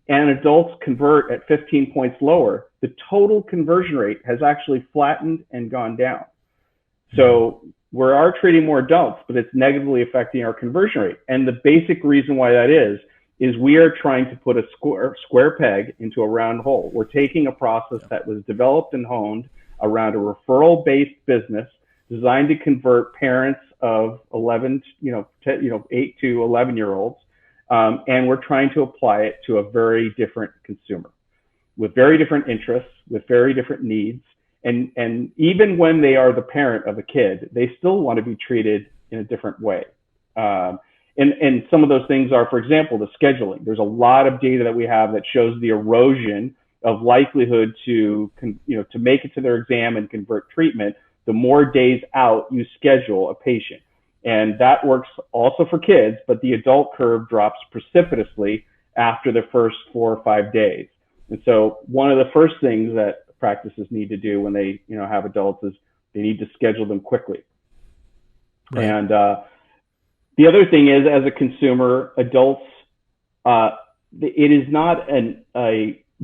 and adults convert at 15 points lower, the total conversion rate has actually flattened and gone down. So we are treating more adults, but it's negatively affecting our conversion rate. And the basic reason why that is we are trying to put a square peg into a round hole. We're taking a process that was developed and honed around a referral-based business designed to convert parents of 8 to 11-year-olds, and we're trying to apply it to a very different consumer with very different interests, with very different needs. And even when they are the parent of a kid, they still want to be treated in a different way. And some of those things are, for example, the scheduling. There's a lot of data that we have that shows the erosion of likelihood to make it to their exam and convert treatment the more days out you schedule a patient. And that works also for kids, but the adult curve drops precipitously after the first 4 or 5 days. And so one of the first things that practices need to do when they have adults is they need to schedule them quickly. Right. And the other thing is, as a consumer, adults, it is not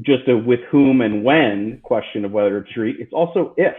just a with whom and when question of whether to treat. It's also if.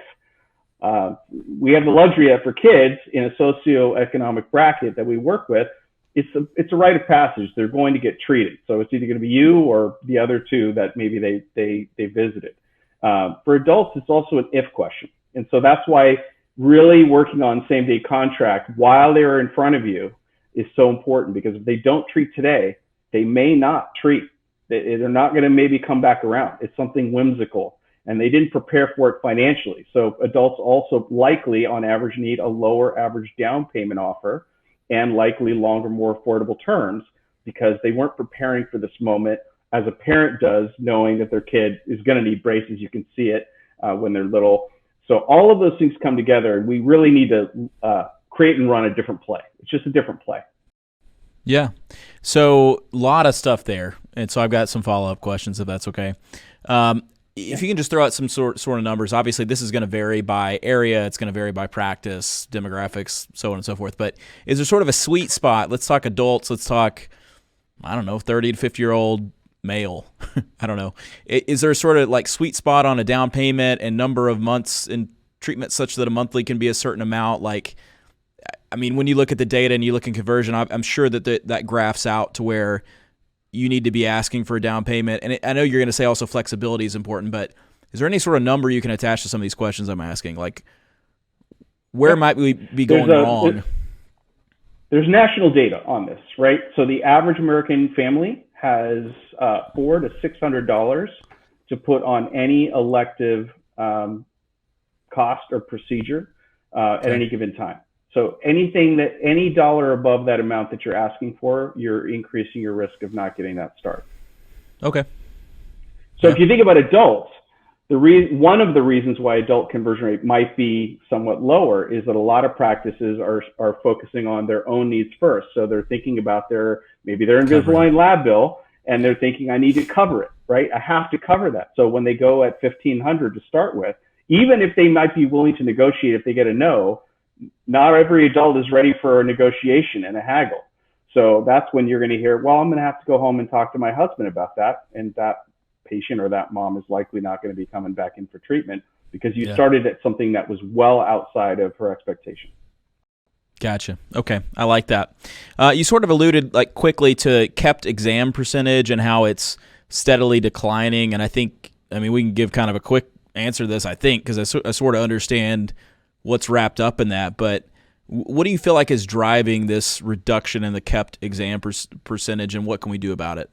We have the luxury that for kids in a socioeconomic bracket that we work with, it's a rite of passage. They're going to get treated. So it's either going to be you or the other two that maybe they visited. For adults, it's also an if question. And so that's why really working on same-day contract while they're in front of you is so important, because if they don't treat today, they may not treat. They're not going to maybe come back around. It's something whimsical, and they didn't prepare for it financially. So adults also likely, on average, need a lower average down payment offer and likely longer, more affordable terms, because they weren't preparing for this moment as a parent does, knowing that their kid is going to need braces. You can see it when they're little. So all of those things come together, and we really need to create and run a different play. It's just a different play. Yeah. So a lot of stuff there. And so I've got some follow-up questions, if that's okay. If you can just throw out some sort of numbers. Obviously, this is going to vary by area. It's going to vary by practice, demographics, so on and so forth. But is there sort of a sweet spot? Let's talk adults. Let's talk, 30 to 50-year-old male. I don't know. Is there a sort of like sweet spot on a down payment and number of months in treatment such that a monthly can be a certain amount? When you look at the data and you look in conversion, I'm sure that graphs out to where you need to be asking for a down payment. And I know you're going to say also flexibility is important, but is there any sort of number you can attach to some of these questions I'm asking? Like, where might we be going wrong? There's national data on this, right? So the average American family has $400 to $600 to put on any elective cost or procedure at any given time. So any dollar above that amount that you're asking for, you're increasing your risk of not getting that start. Okay. So if you think about adults, one of the reasons why adult conversion rate might be somewhat lower is that a lot of practices are focusing on their own needs first. So they're thinking about maybe their Invisalign lab bill, and they're thinking, I need to cover it, right? I have to cover that. So when they go at $1,500 to start with, even if they might be willing to negotiate if they get a no, not every adult is ready for a negotiation and a haggle. So that's when you're going to hear, well, I'm going to have to go home and talk to my husband about that. And that patient or that mom is likely not going to be coming back in for treatment because you started at something that was well outside of her expectation. Gotcha. Okay. I like that. You sort of alluded like quickly to kept exam percentage and how it's steadily declining. And I mean, we can give kind of a quick answer to this, I think, because I sort of understand what's wrapped up in that. But what do you feel like is driving this reduction in the kept exam percentage, and what can we do about it?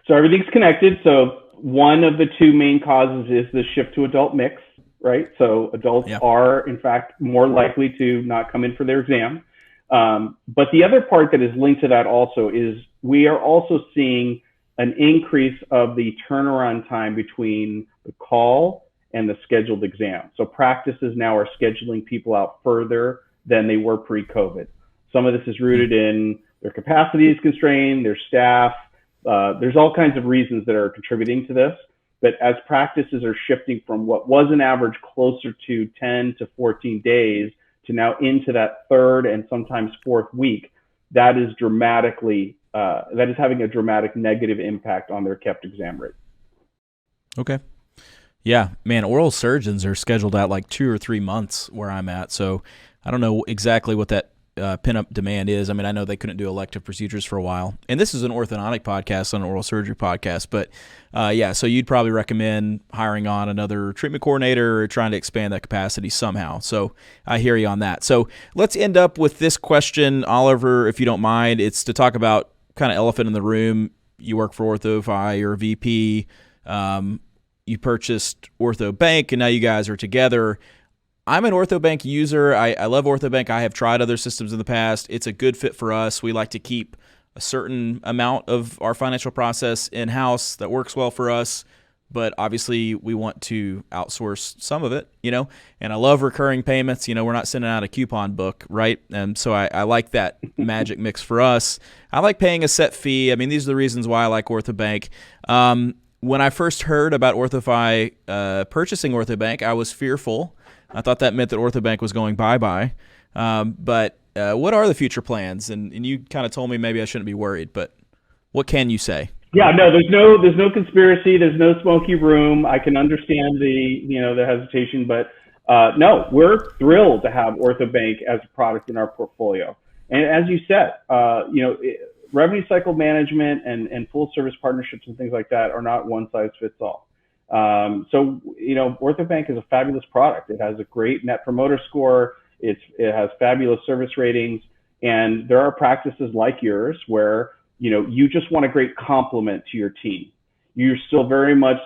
So everything's connected. So one of the two main causes is the shift to adult mix, right? So adults are, in fact, more likely to not come in for their exam. But the other part that is linked to that also is we are also seeing an increase of the turnaround time between the call and the scheduled exam. So practices now are scheduling people out further than they were pre-COVID. Some of this is rooted in their capacity is constrained, their staff. There's all kinds of reasons that are contributing to this. But as practices are shifting from what was an average closer to 10 to 14 days to now into that third and sometimes fourth week, that is having a dramatic negative impact on their kept exam rate. Okay. Yeah, man, oral surgeons are scheduled out like 2 or 3 months where I'm at. So I don't know exactly what that pin-up demand is. I mean, I know they couldn't do elective procedures for a while. And this is an orthodontic podcast, not an oral surgery podcast. But so you'd probably recommend hiring on another treatment coordinator or trying to expand that capacity somehow. So I hear you on that. So let's end up with this question, Oliver, if you don't mind. It's to talk about kind of elephant in the room. You work for OrthoFi, you're a VP. You purchased OrthoBank, and now you guys are together. I'm an OrthoBank user. I love OrthoBank. I have tried other systems in the past. It's a good fit for us. We like to keep a certain amount of our financial process in-house that works well for us, but obviously we want to outsource some of it, and I love recurring payments. We're not sending out a coupon book, right? And so I like that magic mix for us. I like paying a set fee. I mean, these are the reasons why I like OrthoBank. When I first heard about OrthoFi purchasing OrthoBank, I was fearful. I thought that meant that OrthoBank was going bye-bye. But what are the future plans? And you kind of told me maybe I shouldn't be worried, but what can you say? Yeah, no, there's no conspiracy. There's no smoky room. I can understand the hesitation, but no, we're thrilled to have OrthoBank as a product in our portfolio. And as you said, revenue cycle management and full service partnerships and things like that are not one size fits all. So OrthoBank is a fabulous product. It has a great net promoter score. It has fabulous service ratings. And there are practices like yours where, you just want a great complement to your team. You're still very much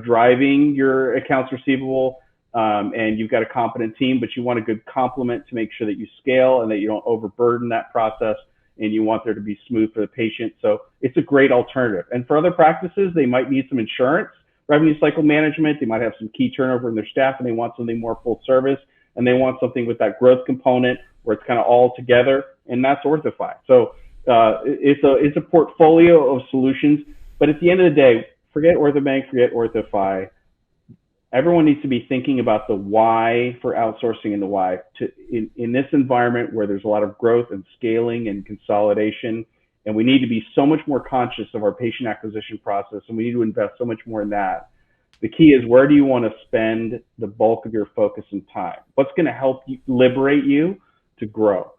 driving your accounts receivable, and you've got a competent team, but you want a good complement to make sure that you scale and that you don't overburden that process, and you want there to be smooth for the patient. So it's a great alternative. And for other practices, they might need some insurance, revenue cycle management. They might have some key turnover in their staff, and they want something more full service, and they want something with that growth component where it's kind of all together, and that's OrthoFi. So it's a portfolio of solutions. But at the end of the day, forget OrthoBank, forget OrthoFi. Everyone needs to be thinking about the why for outsourcing and the why in this environment where there's a lot of growth and scaling and consolidation. And we need to be so much more conscious of our patient acquisition process, and we need to invest so much more in that. The key is, where do you want to spend the bulk of your focus and time? What's going to help you liberate you to grow?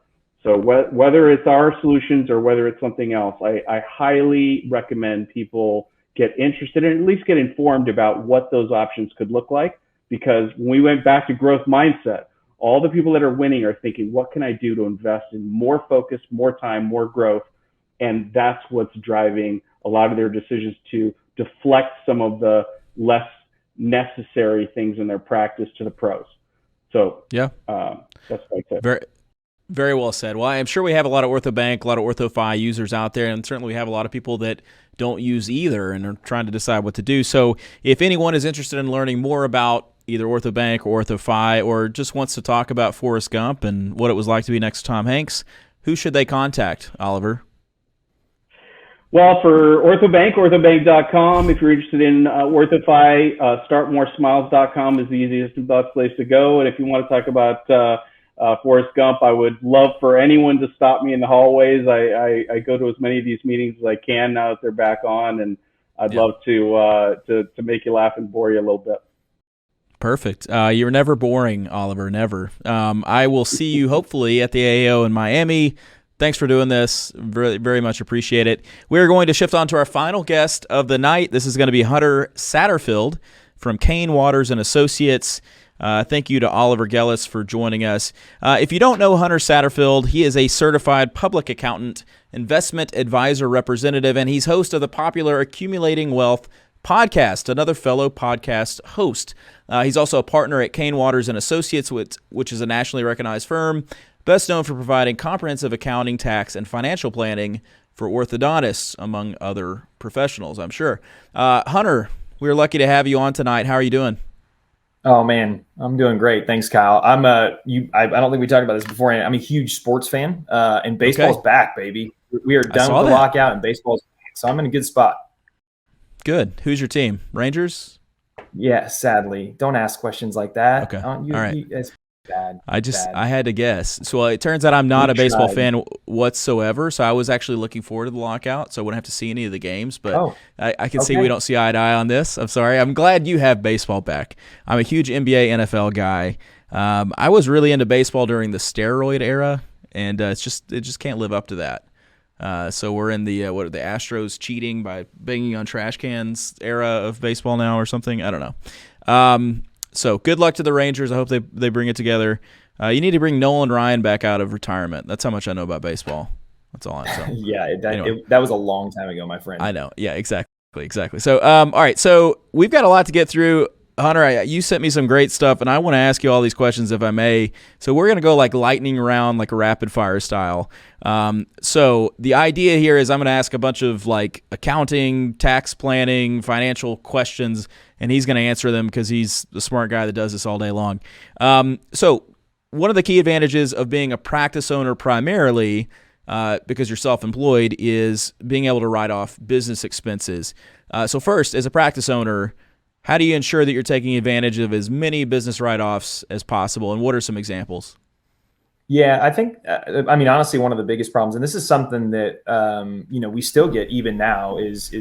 So whether it's our solutions or whether it's something else, I highly recommend people get interested and at least get informed about what those options could look like. Because when we went back to growth mindset, all the people that are winning are thinking, what can I do to invest in more focus, more time, more growth? And that's what's driving a lot of their decisions to deflect some of the less necessary things in their practice to the pros. So that's what I said. Very well said. Well, I'm sure we have a lot of OrthoBank, a lot of OrthoFi users out there, and certainly we have a lot of people that don't use either and are trying to decide what to do. So if anyone is interested in learning more about either OrthoBank or OrthoFi, or just wants to talk about Forrest Gump and what it was like to be next to Tom Hanks, who should they contact, Oliver? Well, for OrthoBank, orthobank.com. If you're interested in OrthoFi, startmoresmiles.com is the easiest and best place to go. And if you want to talk about Forrest Gump, I would love for anyone to stop me in the hallways. I go to as many of these meetings as I can now that they're back on, and I'd love to make you laugh and bore you a little bit. Perfect. You're never boring, Oliver, never. I will see you hopefully at the AAO in Miami. Thanks for doing this. Very, very much appreciate it. We're going to shift on to our final guest of the night. This is going to be Hunter Satterfield from Cain Watters and Associates. Thank you to Oliver Gellis for joining us. If you don't know Hunter Satterfield, he is a certified public accountant, investment advisor representative, and he's host of the popular Accumulating Wealth podcast, another fellow podcast host. He's also a partner at Cain Watters and Associates, which is a nationally recognized firm, best known for providing comprehensive accounting, tax, and financial planning for orthodontists, among other professionals, I'm sure. Hunter, we're lucky to have you on tonight. How are you doing? Oh man, I'm doing great. Thanks, Kyle. I don't think we talked about this before. I'm a huge sports fan, and baseball's back, baby. We are done with the lockout, and baseball's back, so I'm in a good spot. Good. Who's your team? Rangers? Yeah, sadly. Don't ask questions like that. Okay. All right. It's bad. I had to guess. So it turns out I'm not a baseball fan whatsoever. So I was actually looking forward to the lockout, so I wouldn't have to see any of the games. But I can see we don't see eye to eye on this. I'm sorry. I'm glad you have baseball back. I'm a huge NBA, NFL guy. I was really into baseball during the steroid era, and it just can't live up to that. So we're in the what are the Astros cheating by banging on trash cans era of baseball now or something? I don't know. So good luck to the Rangers. I hope they bring it together. You need to bring Nolan Ryan back out of retirement. That's how much I know about baseball. That's all I'm saying. Yeah, that was a long time ago, my friend. I know. Yeah, exactly. So all right. So we've got a lot to get through. Hunter, you sent me some great stuff, and I want to ask you all these questions if I may. So we're going to go like lightning round, like a rapid fire style. So the idea here is I'm going to ask a bunch of like accounting, tax planning, financial questions, and he's going to answer them because he's the smart guy that does this all day long. So one of the key advantages of being a practice owner primarily, because you're self-employed, is being able to write off business expenses. So first, as a practice owner, how do you ensure that you're taking advantage of as many business write-offs as possible, and what are some examples? Yeah, I think, honestly, one of the biggest problems, and this is something that, we still get even now, is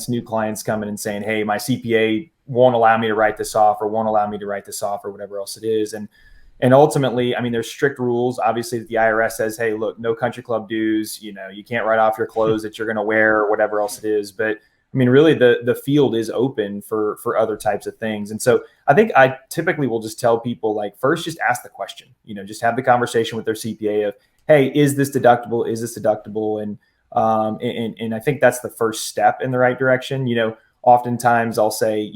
new clients coming and saying, hey, my CPA won't allow me to write this off or won't allow me to write this off or whatever else it is. And ultimately, there's strict rules. Obviously, the IRS says, hey, look, no country club dues, you can't write off your clothes that you're going to wear or whatever else it is. But really the field is open for other types of things. And so I think I typically will just tell people, like, first, just ask the question, just have the conversation with their CPA of, hey, is this deductible? Is this deductible? And I think that's the first step in the right direction. Oftentimes I'll say,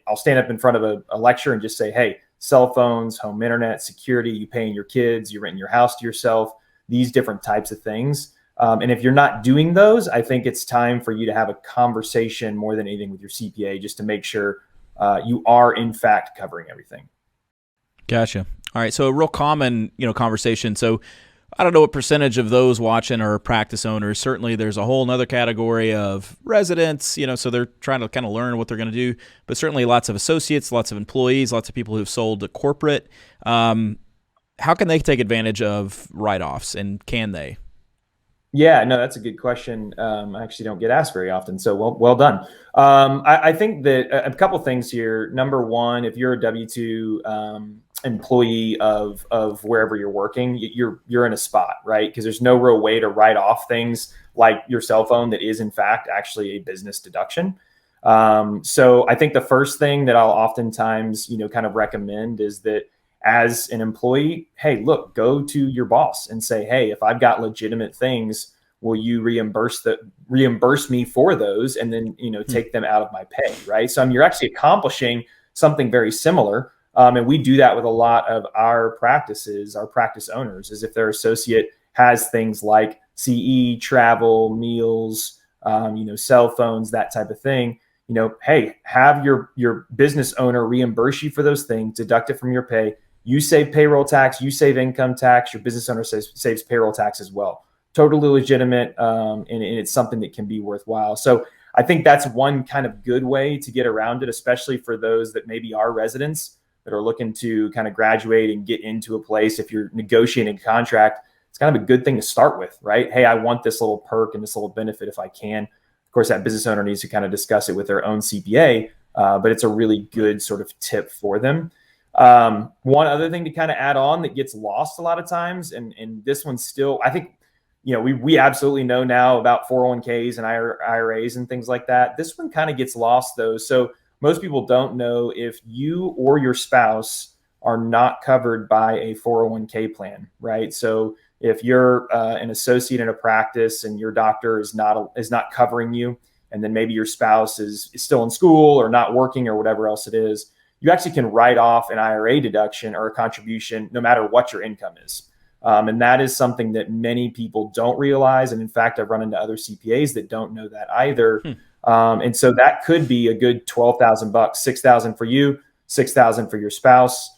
I'll stand up in front of a lecture and just say, hey, cell phones, home internet, security, you paying your kids, you're renting your house to yourself, these different types of things. And if you're not doing those, I think it's time for you to have a conversation more than anything with your CPA, just to make sure you are in fact covering everything. Gotcha. All right. So a real common, conversation. So I don't know what percentage of those watching are practice owners. Certainly there's a whole nother category of residents, so they're trying to kind of learn what they're going to do, but certainly lots of associates, lots of employees, lots of people who've sold to corporate. How can they take advantage of write-offs, and can they? Yeah, no, that's a good question. I actually don't get asked very often, so well done. I think that a couple things here. Number one, if you're a W-2 employee of wherever you're working, you're in a spot, right? Because there's no real way to write off things like your cell phone that is in fact actually a business deduction. So I think the first thing that I'll oftentimes kind of recommend is that, as an employee, hey, look, go to your boss and say, hey, if I've got legitimate things, will you reimburse me for those, and then take them out of my pay, right? So you're actually accomplishing something very similar, and we do that with a lot of our practices. Our practice owners, is if their associate has things like CE, travel, meals, cell phones, that type of thing. Hey, have your business owner reimburse you for those things, deduct it from your pay. You save payroll tax, you save income tax, your business owner saves payroll tax as well. Totally legitimate, and it's something that can be worthwhile. So I think that's one kind of good way to get around it, especially for those that maybe are residents that are looking to kind of graduate and get into a place. If you're negotiating a contract, it's kind of a good thing to start with, right? Hey, I want this little perk and this little benefit if I can. Of course, that business owner needs to kind of discuss it with their own CPA, but it's a really good sort of tip for them. One other thing to kind of add on that gets lost a lot of times, and this one's still, I think, we absolutely know now about 401ks and IRAs and things like that. This one kind of gets lost though. So most people don't know if you or your spouse are not covered by a 401k plan, right? So if you're an associate in a practice and your doctor is not covering you, and then maybe your spouse is still in school or not working or whatever else it is, you actually can write off an IRA deduction or a contribution no matter what your income is. And that is something that many people don't realize. And in fact, I've run into other CPAs that don't know that either. And so that could be a good $12,000, $6,000 for you, $6,000 for your spouse.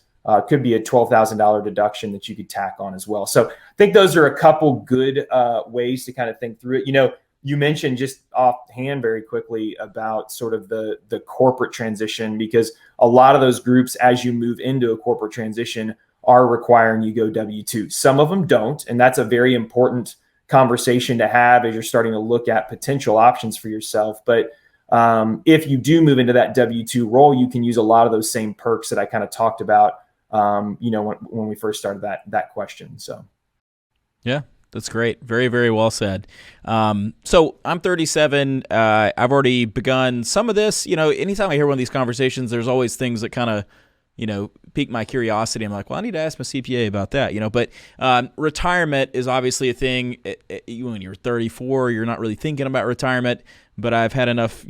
Could be a $12,000 deduction that you could tack on as well. So I think those are a couple good ways to kind of think through it. You mentioned just offhand very quickly about sort of the corporate transition, because a lot of those groups, as you move into a corporate transition, are requiring you go W-2. Some of them don't. And that's a very important conversation to have as you're starting to look at potential options for yourself. But if you do move into that W-2 role, you can use a lot of those same perks that I kind of talked about, when we first started that question. So, yeah. That's great. Very, very well said. So I'm 37. I've already begun some of this. Anytime I hear one of these conversations, there's always things that kind of, pique my curiosity. I'm like, well, I need to ask my CPA about that, But retirement is obviously a thing. When you're 34, you're not really thinking about retirement. But I've had enough,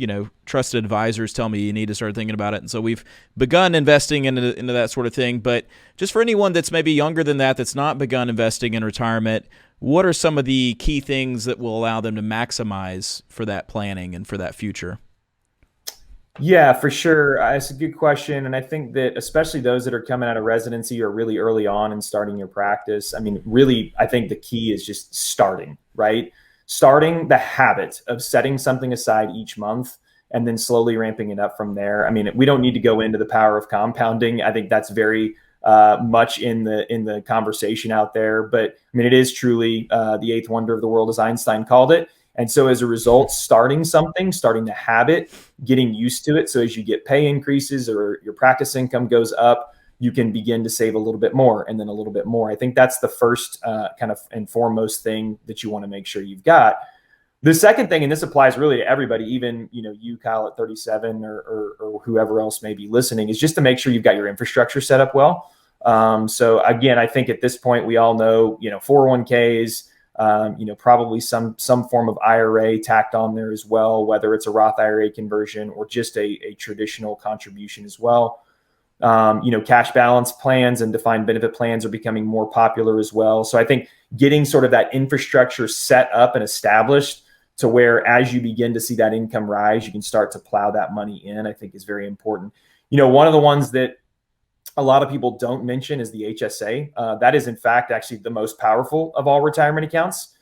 trusted advisors tell me you need to start thinking about it. And so we've begun investing into that sort of thing. But just for anyone that's maybe younger than that, that's not begun investing in retirement, what are some of the key things that will allow them to maximize for that planning and for that future? Yeah, for sure. It's a good question. And I think that especially those that are coming out of residency or really early on and starting your practice, really, I think the key is just starting, right? Starting the habit of setting something aside each month and then slowly ramping it up from there. We don't need to go into the power of compounding. I think that's very much in the conversation out there, but it is truly the eighth wonder of the world, as Einstein called it. And so as a result, starting the habit, getting used to it. So as you get pay increases or your practice income goes up, you can begin to save a little bit more and then a little bit more. I think that's the first kind of and foremost thing that you want to make sure you've got. The second thing, and this applies really to everybody, even, you, Kyle, at 37 or whoever else may be listening, is just to make sure you've got your infrastructure set up well. So again, I think at this point, we all know, 401ks, probably some form of IRA tacked on there as well, whether it's a Roth IRA conversion or just a traditional contribution as well. Cash balance plans and defined benefit plans are becoming more popular as well. So I think getting sort of that infrastructure set up and established to where as you begin to see that income rise, you can start to plow that money in, I think is very important. One of the ones that a lot of people don't mention is the HSA. That is in fact actually the most powerful of all retirement accounts,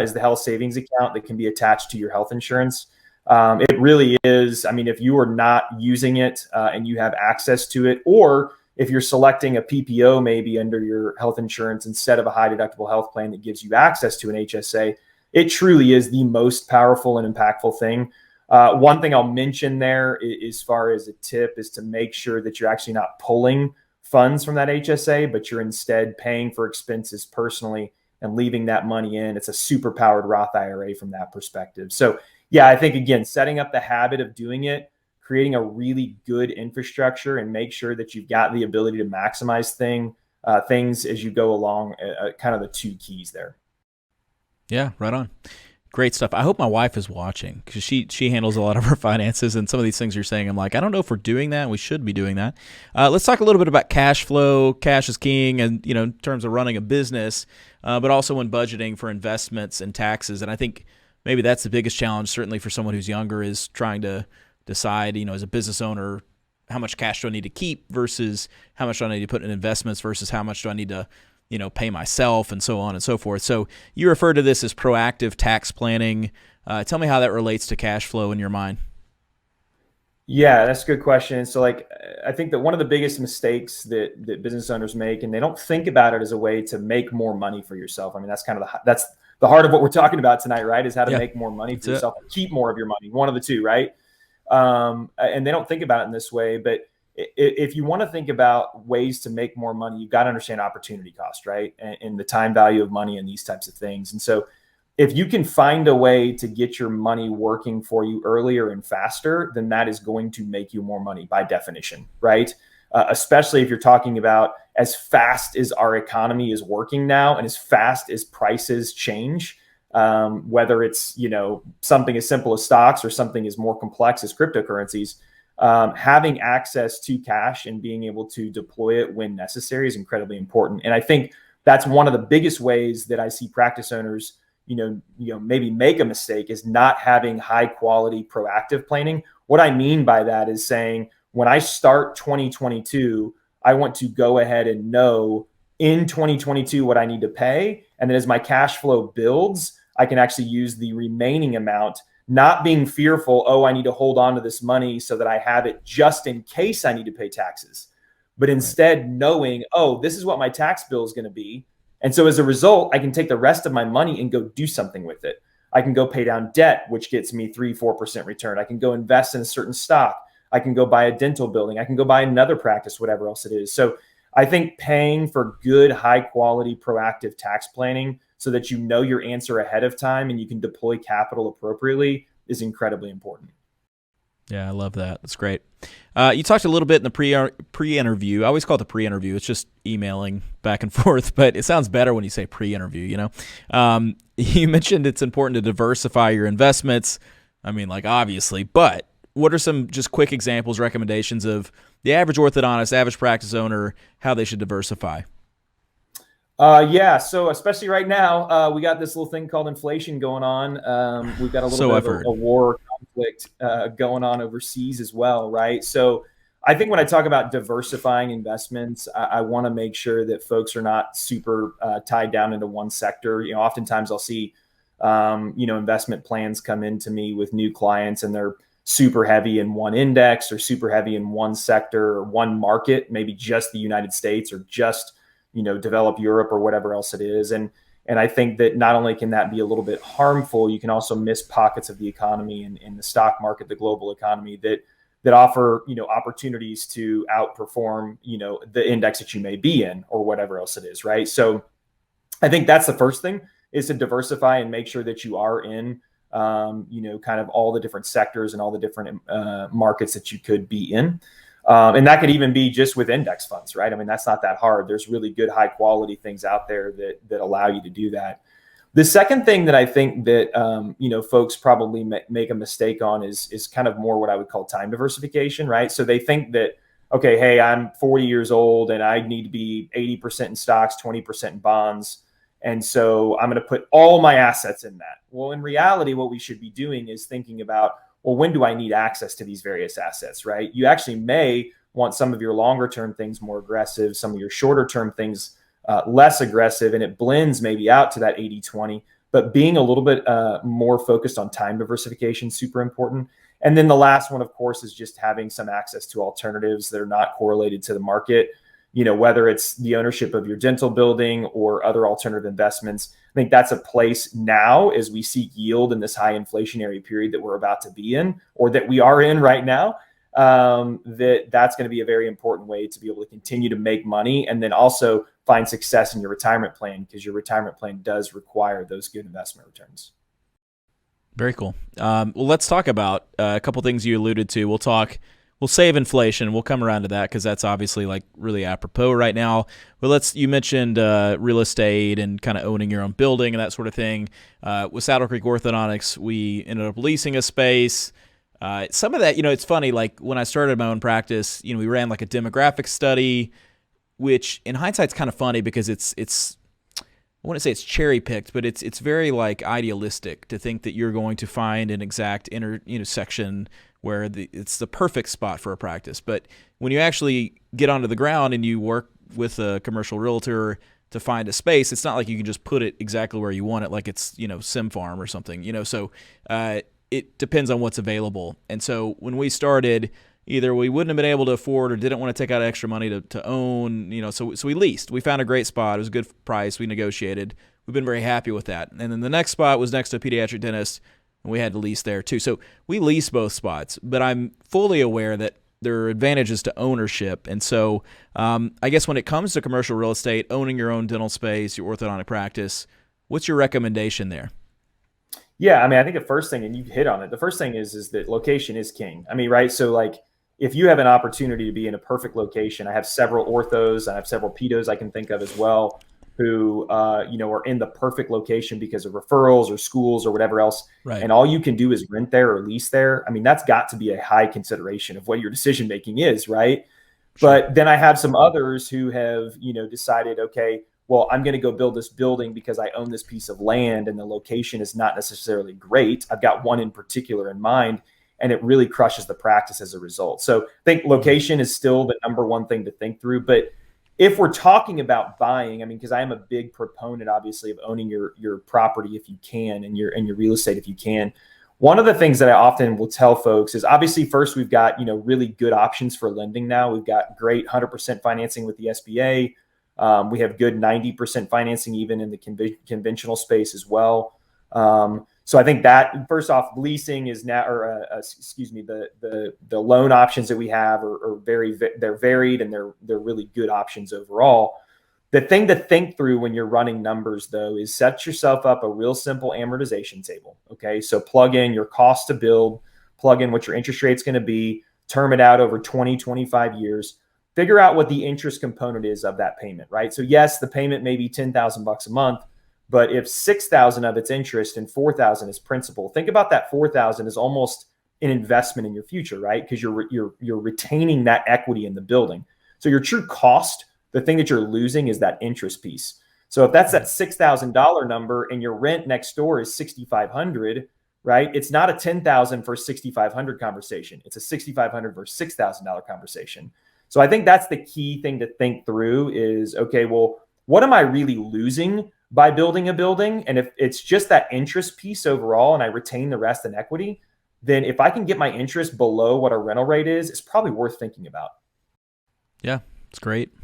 is the health savings account that can be attached to your health insurance. It really is. If you are not using it and you have access to it, or if you're selecting a PPO maybe under your health insurance instead of a high deductible health plan that gives you access to an HSA, it truly is the most powerful and impactful thing. One thing I'll mention there as far as a tip is to make sure that you're actually not pulling funds from that HSA, but you're instead paying for expenses personally and leaving that money in. It's a super powered Roth IRA from that perspective. So yeah, I think again, setting up the habit of doing it, creating a really good infrastructure and make sure that you've got the ability to maximize things as you go along, kind of the two keys there. Yeah, right on. Great stuff. I hope my wife is watching because she handles a lot of our finances, and some of these things you're saying, I'm like, I don't know if we're doing that. We should be doing that. Let's talk a little bit about cash flow. Cash is king, and in terms of running a business, but also when budgeting for investments and taxes. And I think maybe that's the biggest challenge, certainly for someone who's younger, is trying to decide, as a business owner, how much cash do I need to keep versus how much do I need to put in investments versus how much do I need to pay myself, and so on and so forth. So you refer to this as proactive tax planning. Tell me how that relates to cash flow in your mind. Yeah, that's a good question. So I think that one of the biggest mistakes that business owners make, and they don't think about it as a way to make more money for yourself. That's kind of that's the heart of what we're talking about tonight, right? Is how to make more money for yourself, keep more of your money, one of the two, right? And they don't think about it in this way. But if you want to think about ways to make more money, you've got to understand opportunity cost, right? And the time value of money and these types of things. And so if you can find a way to get your money working for you earlier and faster, then that is going to make you more money by definition, right? Especially if you're talking about as fast as our economy is working now and as fast as prices change, whether it's, something as simple as stocks or something as more complex as cryptocurrencies, having access to cash and being able to deploy it when necessary is incredibly important. And I think that's one of the biggest ways that I see practice owners, maybe make a mistake, is not having high quality proactive planning. What I mean by that is saying, when I start 2022, I want to go ahead and know in 2022 what I need to pay. And then as my cash flow builds, I can actually use the remaining amount, not being fearful, oh, I need to hold on to this money so that I have it just in case I need to pay taxes. But instead knowing, oh, this is what my tax bill is going to be. And so as a result, I can take the rest of my money and go do something with it. I can go pay down debt, which gets me 3-4% return. I can go invest in a certain stock. I can go buy a dental building. I can go buy another practice, whatever else it is. So I think paying for good, high quality, proactive tax planning so that you know your answer ahead of time and you can deploy capital appropriately is incredibly important. Yeah, I love that. That's great. You talked a little bit in the pre-interview. I always call it the pre-interview. It's just emailing back and forth, but it sounds better when you say pre-interview, You mentioned it's important to diversify your investments. I mean, obviously, but what are some just quick examples, recommendations of the average orthodontist, average practice owner, how they should diversify? So especially right now, we got this little thing called inflation going on. We've got a little bit of a war conflict going on overseas as well, right? So I think when I talk about diversifying investments, I want to make sure that folks are not super tied down into one sector. Oftentimes I'll see, investment plans come into me with new clients and they're super heavy in one index or super heavy in one sector or one market, maybe just the United States or just develop Europe or whatever else it is. And I think that not only can that be a little bit harmful, you can also miss pockets of the economy and in the stock market, the global economy that offer, opportunities to outperform, the index that you may be in or whatever else it is. Right. So I think that's the first thing, is to diversify and make sure that you are in, kind of all the different sectors and all the different markets that you could be in. And that could even be just with index funds, right? I mean, that's not that hard. There's really good, high quality things out there that allow you to do that. The second thing that I think that, folks probably make a mistake on is kind of more what I would call time diversification, right? So they think that, okay, hey, I'm 40 years old and I need to be 80% in stocks, 20% in bonds. And so I'm going to put all my assets in that. Well, in reality, what we should be doing is thinking about, well, when do I need access to these various assets, right? You actually may want some of your longer term things more aggressive, some of your shorter term things less aggressive, and it blends maybe out to that 80-20, but being a little bit more focused on time diversification, super important. And then the last one, of course, is just having some access to alternatives that are not correlated to the market, whether it's the ownership of your dental building or other alternative investments. I think that's a place now as we seek yield in this high inflationary period that we're about to be in, or that we are in right now, that's going to be a very important way to be able to continue to make money and then also find success in your retirement plan, because your retirement plan does require those good investment returns. Very cool. Well, let's talk about a couple things you alluded to. We'll save inflation. We'll come around to that because that's obviously really apropos right now. But you mentioned real estate and kind of owning your own building and that sort of thing. With Saddle Creek Orthodontics, we ended up leasing a space. Some of that, it's funny, when I started my own practice, we ran a demographic study, which in hindsight is kind of funny because it's I wouldn't say it's cherry picked, but it's very idealistic to think that you're going to find an exact section where it's the perfect spot for a practice. But when you actually get onto the ground and you work with a commercial realtor to find a space, it's not like you can just put it exactly where you want it, like it's, Sim Farm or something, so it depends on what's available. And so when we started, either we wouldn't have been able to afford or didn't want to take out extra money to own, so we leased. We found a great spot. It was a good price. We negotiated. We've been very happy with that. And then the next spot was next to a pediatric dentist. and we had to lease there too. So we lease both spots, but I'm fully aware that there are advantages to ownership. And so I guess when it comes to commercial real estate, owning your own dental space, your orthodontic practice, what's your recommendation there? Yeah, I mean, I think the first thing, and you hit on it, the first thing is that location is king. I mean, right? So like, if you have an opportunity to be in a perfect location, I have several orthos, I have several pedos I can think of as well, who are in the perfect location because of referrals or schools or whatever else. Right. And all you can do is rent there or lease there. I mean, that's got to be a high consideration of what your decision making is, right? Sure. But then I have some others who have, decided, okay, well, I'm going to go build this building because I own this piece of land and the location is not necessarily great. I've got one in particular in mind, and it really crushes the practice as a result. So I think location is still the number one thing to think through. But if we're talking about buying, I mean, because I am a big proponent, obviously, of owning your property if you can, and your real estate if you can. One of the things that I often will tell folks is, obviously, first we've got really good options for lending now. We've got great 100% financing with the SBA. We have good 90% financing even in the conventional space as well. So I think that, first off, leasing is now, the loan options that we have are they're varied, and they're really good options overall. The thing to think through when you're running numbers, though, is set yourself up a real simple amortization table. Okay, so plug in your cost to build, plug in what your interest rate's going to be, term it out over 20, 25 years. Figure out what the interest component is of that payment, right? So yes, the payment may be $10,000 a month, but if 6,000 of it's interest and 4,000 is principal, think about that 4,000 as almost an investment in your future, right? Because you're retaining that equity in the building. So your true cost, the thing that you're losing, is that interest piece. So if that's that $6,000 number and your rent next door is $6,500, right? It's not a $10,000 for $6,500 conversation. It's a $6,500 versus $6,000 conversation. So I think that's the key thing to think through is, okay, well, what am I really losing by building a building? And if it's just that interest piece overall and I retain the rest in equity, then if I can get my interest below what a rental rate is, it's probably worth thinking about. Yeah, it's great.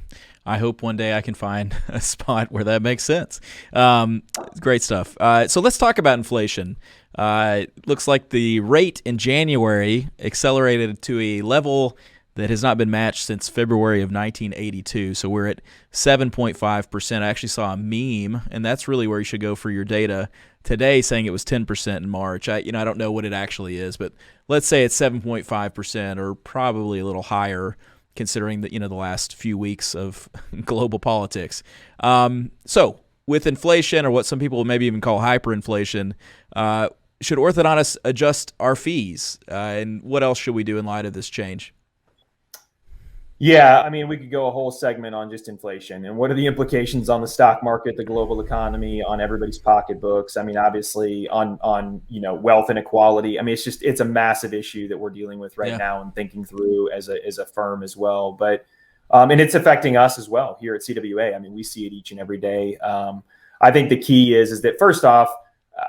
I hope one day I can find a spot where that makes sense. Great stuff. So let's talk about inflation. Looks like the rate in January accelerated to a level that has not been matched since February of 1982. So we're at 7.5%. I actually saw a meme, and that's really where you should go for your data today, saying it was 10% in March. I don't know what it actually is, but let's say it's 7.5%, or probably a little higher, considering that the last few weeks of global politics. So with inflation, or what some people maybe even call hyperinflation, should orthodontists adjust our fees? And what else should we do in light of this change? Yeah, I mean, we could go a whole segment on just inflation and what are the implications on the stock market, the global economy, on everybody's pocketbooks. I mean, obviously on wealth inequality. I mean, it's a massive issue that we're dealing with right now and thinking through as a firm as well. But and it's affecting us as well here at CWA. I mean, we see it each and every day. I think the key is that, first off,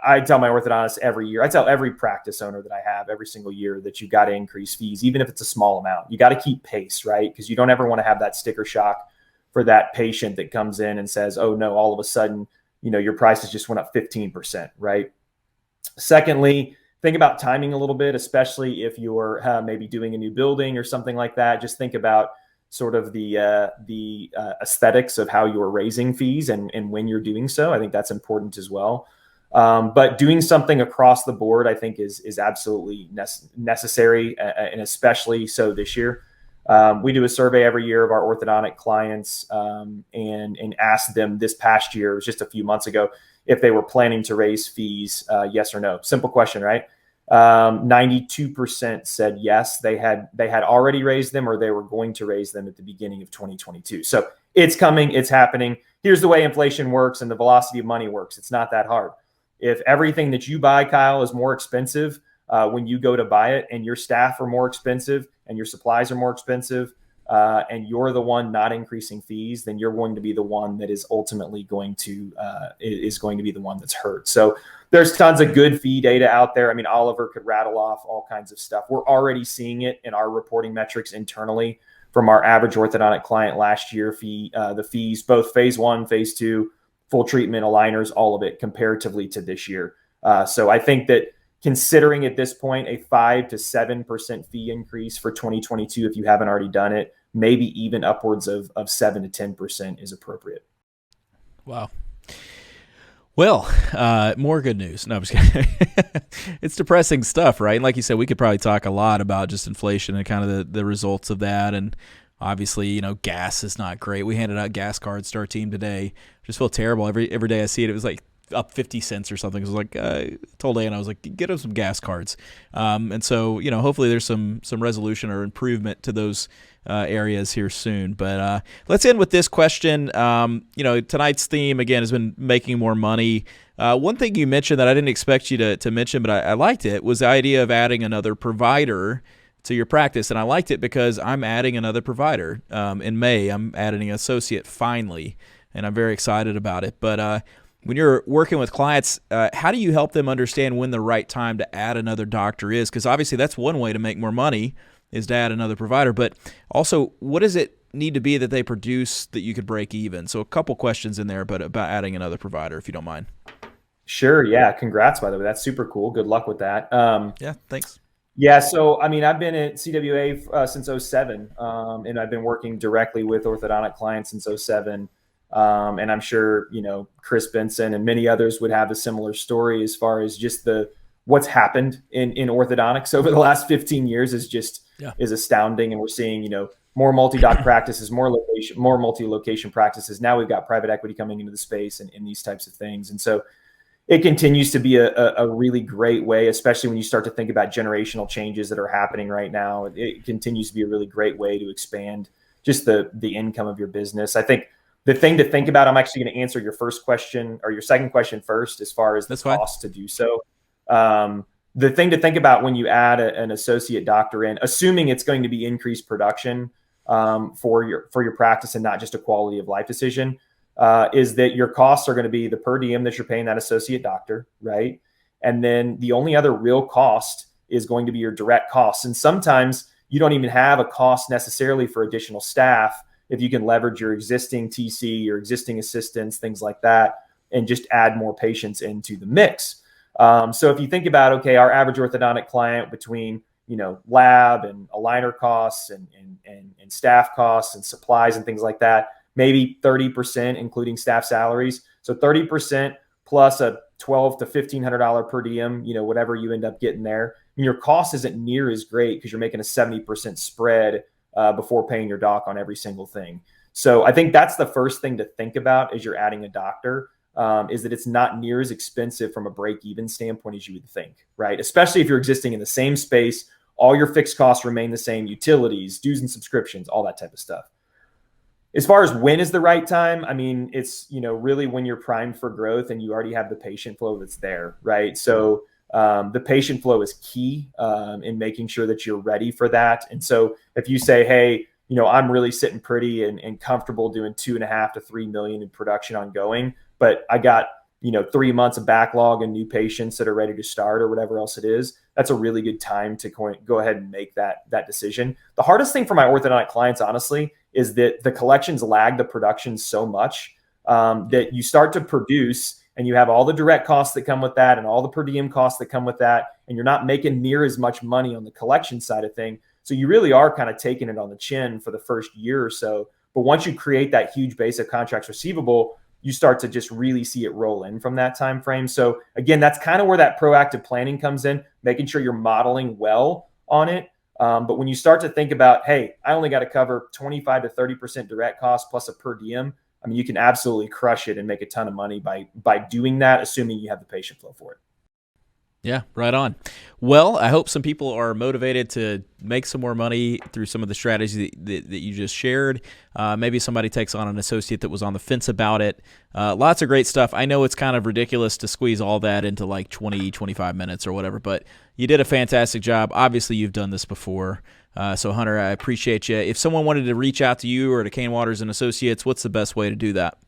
I tell my orthodontists every year, I tell every practice owner that I have every single year, that you've got to increase fees, even if it's a small amount. You got to keep pace, right? Because you don't ever want to have that sticker shock for that patient that comes in and says, oh no, all of a sudden, your prices just went up 15%, right? Secondly, think about timing a little bit, especially if you're maybe doing a new building or something like that. Just think about sort of the aesthetics of how you're raising fees and when you're doing so. I think that's important as well. But doing something across the board, I think, is absolutely necessary, and especially so this year. We do a survey every year of our orthodontic clients and ask them this past year, it was just a few months ago, if they were planning to raise fees, yes or no. Simple question, right? 92% said yes, they had already raised them, or they were going to raise them at the beginning of 2022. So it's coming, it's happening. Here's the way inflation works and the velocity of money works. It's not that hard. If everything that you buy, Kyle, is more expensive when you go to buy it, and your staff are more expensive and your supplies are more expensive, and you're the one not increasing fees, then you're going to be the one that is ultimately going to be the one that's hurt. So there's tons of good fee data out there. I mean, Oliver could rattle off all kinds of stuff. We're already seeing it in our reporting metrics internally from our average orthodontic client last year. The fees, both phase 1, phase 2, full treatment, aligners, all of it comparatively to this year. So I think that considering at this point a 5 to 7% fee increase for 2022 if you haven't already done it, maybe even upwards of 7 to 10% is appropriate. Wow. Well, more good news. No, I'm just kidding. It's depressing stuff, right? And like you said, we could probably talk a lot about just inflation and kind of the results of that. And obviously, you know, gas is not great. We handed out gas cards to our team today. I just feel terrible. Every day I see it, it was like up 50 cents or something. It was like, I told Anna, I was like, get him some gas cards. And so, you know, hopefully there's some resolution or improvement to those areas here soon. But let's end with this question. You know, tonight's theme, again, has been making more money. One thing you mentioned that I didn't expect you to mention, but I liked it, was the idea of adding another provider to your practice. And I liked it because I'm adding another provider. In May, I'm adding an associate finally, and I'm very excited about it. But when you're working with clients, how do you help them understand when the right time to add another doctor is? Because obviously that's one way to make more money, is to add another provider. But also, what does it need to be that they produce that you could break even? So a couple questions in there, but about adding another provider, if you don't mind. Sure. Yeah. Congrats, by the way. That's super cool. Good luck with that. Yeah, thanks. Yeah. So, I mean, I've been at CWA since 07, and I've been working directly with orthodontic clients since 07. And I'm sure, you know, Chris Benson and many others would have a similar story as far as just what's happened in orthodontics over the last 15 years is astounding. And we're seeing, you know, more multi-doc practices, more multi-location practices. Now we've got private equity coming into the space and these types of things. And so it continues to be a really great way, especially when you start to think about generational changes that are happening right now. It continues to be a really great way to expand just the income of your business. I think the thing to think about, I'm actually going to answer your first question or your second question first, as far as the cost to do so. The thing to think about when you add an associate doctor in, assuming it's going to be increased production for your practice and not just a quality of life decision, is that your costs are going to be the per diem that you're paying that associate doctor, right? And then the only other real cost is going to be your direct costs. And sometimes you don't even have a cost necessarily for additional staff if you can leverage your existing TC, your existing assistants, things like that, and just add more patients into the mix. So if you think about, okay, our average orthodontic client between, you know, lab and aligner costs and staff costs and supplies and things like that, maybe 30%, including staff salaries. So 30% plus a $1,200 to $1,500 per diem, you know, whatever you end up getting there. And your cost isn't near as great because you're making a 70% spread before paying your doc on every single thing. So I think that's the first thing to think about as you're adding a doctor, is that it's not near as expensive from a break-even standpoint as you would think, right? Especially if you're existing in the same space, all your fixed costs remain the same, utilities, dues and subscriptions, all that type of stuff. As far as when is the right time, I mean, it's, you know, really when you're primed for growth and you already have the patient flow that's there, right? So the patient flow is key in making sure that you're ready for that. And so if you say, hey, you know, I'm really sitting pretty and comfortable doing 2.5 to 3 million in production ongoing, but I got, you know, 3 months of backlog and new patients that are ready to start or whatever else it is, that's a really good time to go ahead and make that decision. The hardest thing for my orthodontic clients, honestly, is that the collections lag the production so much that you start to produce and you have all the direct costs that come with that and all the per diem costs that come with that, and you're not making near as much money on the collection side of thing. So you really are kind of taking it on the chin for the first year or so. But once you create that huge base of contracts receivable, you start to just really see it roll in from that time frame. So again, that's kind of where that proactive planning comes in, making sure you're modeling well on it. But when you start to think about, hey, I only got to cover 25 to 30% direct cost plus a per diem, I mean, you can absolutely crush it and make a ton of money by doing that, assuming you have the patient flow for it. Yeah, right on. Well, I hope some people are motivated to make some more money through some of the strategies that you just shared. Maybe somebody takes on an associate that was on the fence about it. Lots of great stuff. I know it's kind of ridiculous to squeeze all that into like 20, 25 minutes or whatever, but you did a fantastic job. Obviously, you've done this before. So, Hunter, I appreciate you. If someone wanted to reach out to you or to Cain Watters and Associates, what's the best way to do that?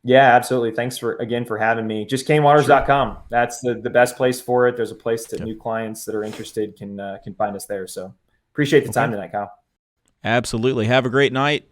Yeah, absolutely. Thanks for having me. Just cainwatters.com. That's the best place for it. There's a place that new clients that are interested can find us there. So appreciate the time tonight, Kyle. Absolutely. Have a great night.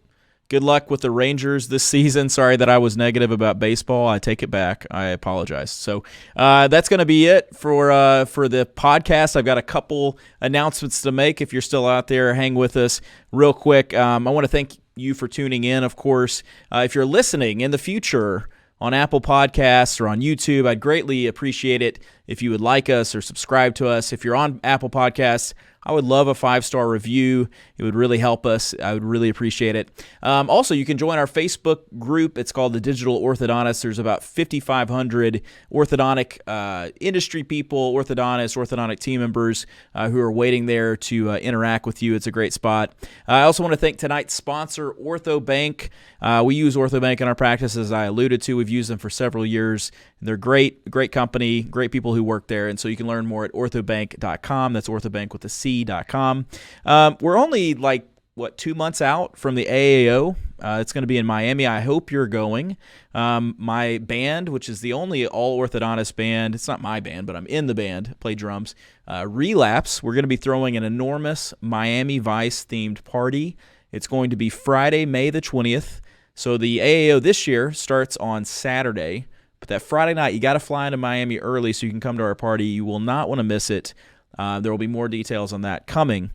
Good luck with the Rangers this season. Sorry that I was negative about baseball. I take it back. I apologize. So that's going to be it for the podcast. I've got a couple announcements to make. If you're still out there, hang with us real quick. I want to thank you for tuning in, of course. If you're listening in the future on Apple Podcasts or on YouTube, I'd greatly appreciate it if you would like us or subscribe to us. If you're on Apple Podcasts, I would love a 5-star review. It would really help us. I would really appreciate it. Also, you can join our Facebook group. It's called the Digital Orthodontist. There's about 5,500 orthodontic industry people, orthodontists, orthodontic team members who are waiting there to interact with you. It's a great spot. I also want to thank tonight's sponsor, OrthoBank. We use OrthoBank in our practice, as I alluded to. We've used them for several years. They're great company, great people who work there. And so you can learn more at orthobank.com. That's orthobank with a C.com. We're only 2 months out from the AAO. It's going to be in Miami. I hope you're going. My band, which is the only all-orthodontist band, it's not my band, but I'm in the band, play drums, Relapse. We're going to be throwing an enormous Miami Vice-themed party. It's going to be Friday, May the 20th. So the AAO this year starts on Saturday. But that Friday night, you got to fly into Miami early so you can come to our party. You will not want to miss it. There will be more details on that coming.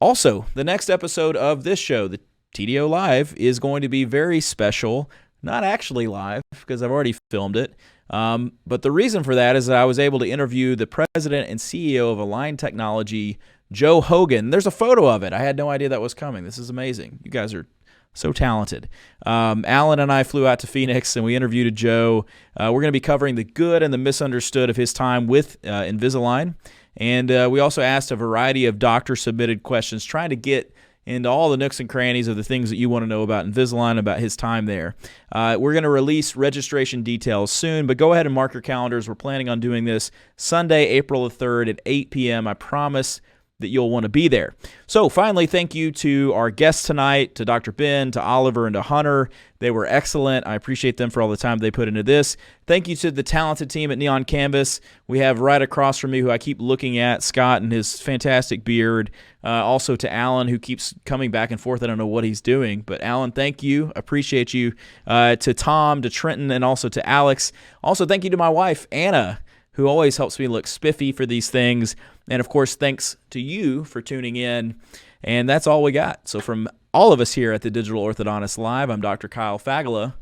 Also, the next episode of this show, the TDO Live, is going to be very special. Not actually live, because I've already filmed it. But the reason for that is that I was able to interview the president and CEO of Align Technology, Joe Hogan. There's a photo of it. I had no idea that was coming. This is amazing. You guys are so talented. Alan and I flew out to Phoenix, and we interviewed Joe. We're going to be covering the good and the misunderstood of his time with Invisalign. And we also asked a variety of doctor-submitted questions, trying to get into all the nooks and crannies of the things that you want to know about Invisalign, about his time there. We're going to release registration details soon, but go ahead and mark your calendars. We're planning on doing this Sunday, April the 3rd at 8 p.m. I promise that you'll want to be there. So finally, thank you to our guests tonight, to Dr. Ben, to Oliver, and to Hunter. They were excellent. I appreciate them for all the time they put into this. Thank you to the talented team at Neon Canvas. We have right across from me, who I keep looking at, Scott and his fantastic beard. Also to Alan, who keeps coming back and forth. I don't know what he's doing. But Alan, thank you. Appreciate you. To Tom, to Trenton, and also to Alex. Also, thank you to my wife, Anna, who always helps me look spiffy for these things. And, of course, thanks to you for tuning in. And that's all we got. So from all of us here at the Digital Orthodontist Live, I'm Dr. Kyle Fagala,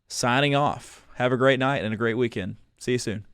signing off. Have a great night and a great weekend. See you soon.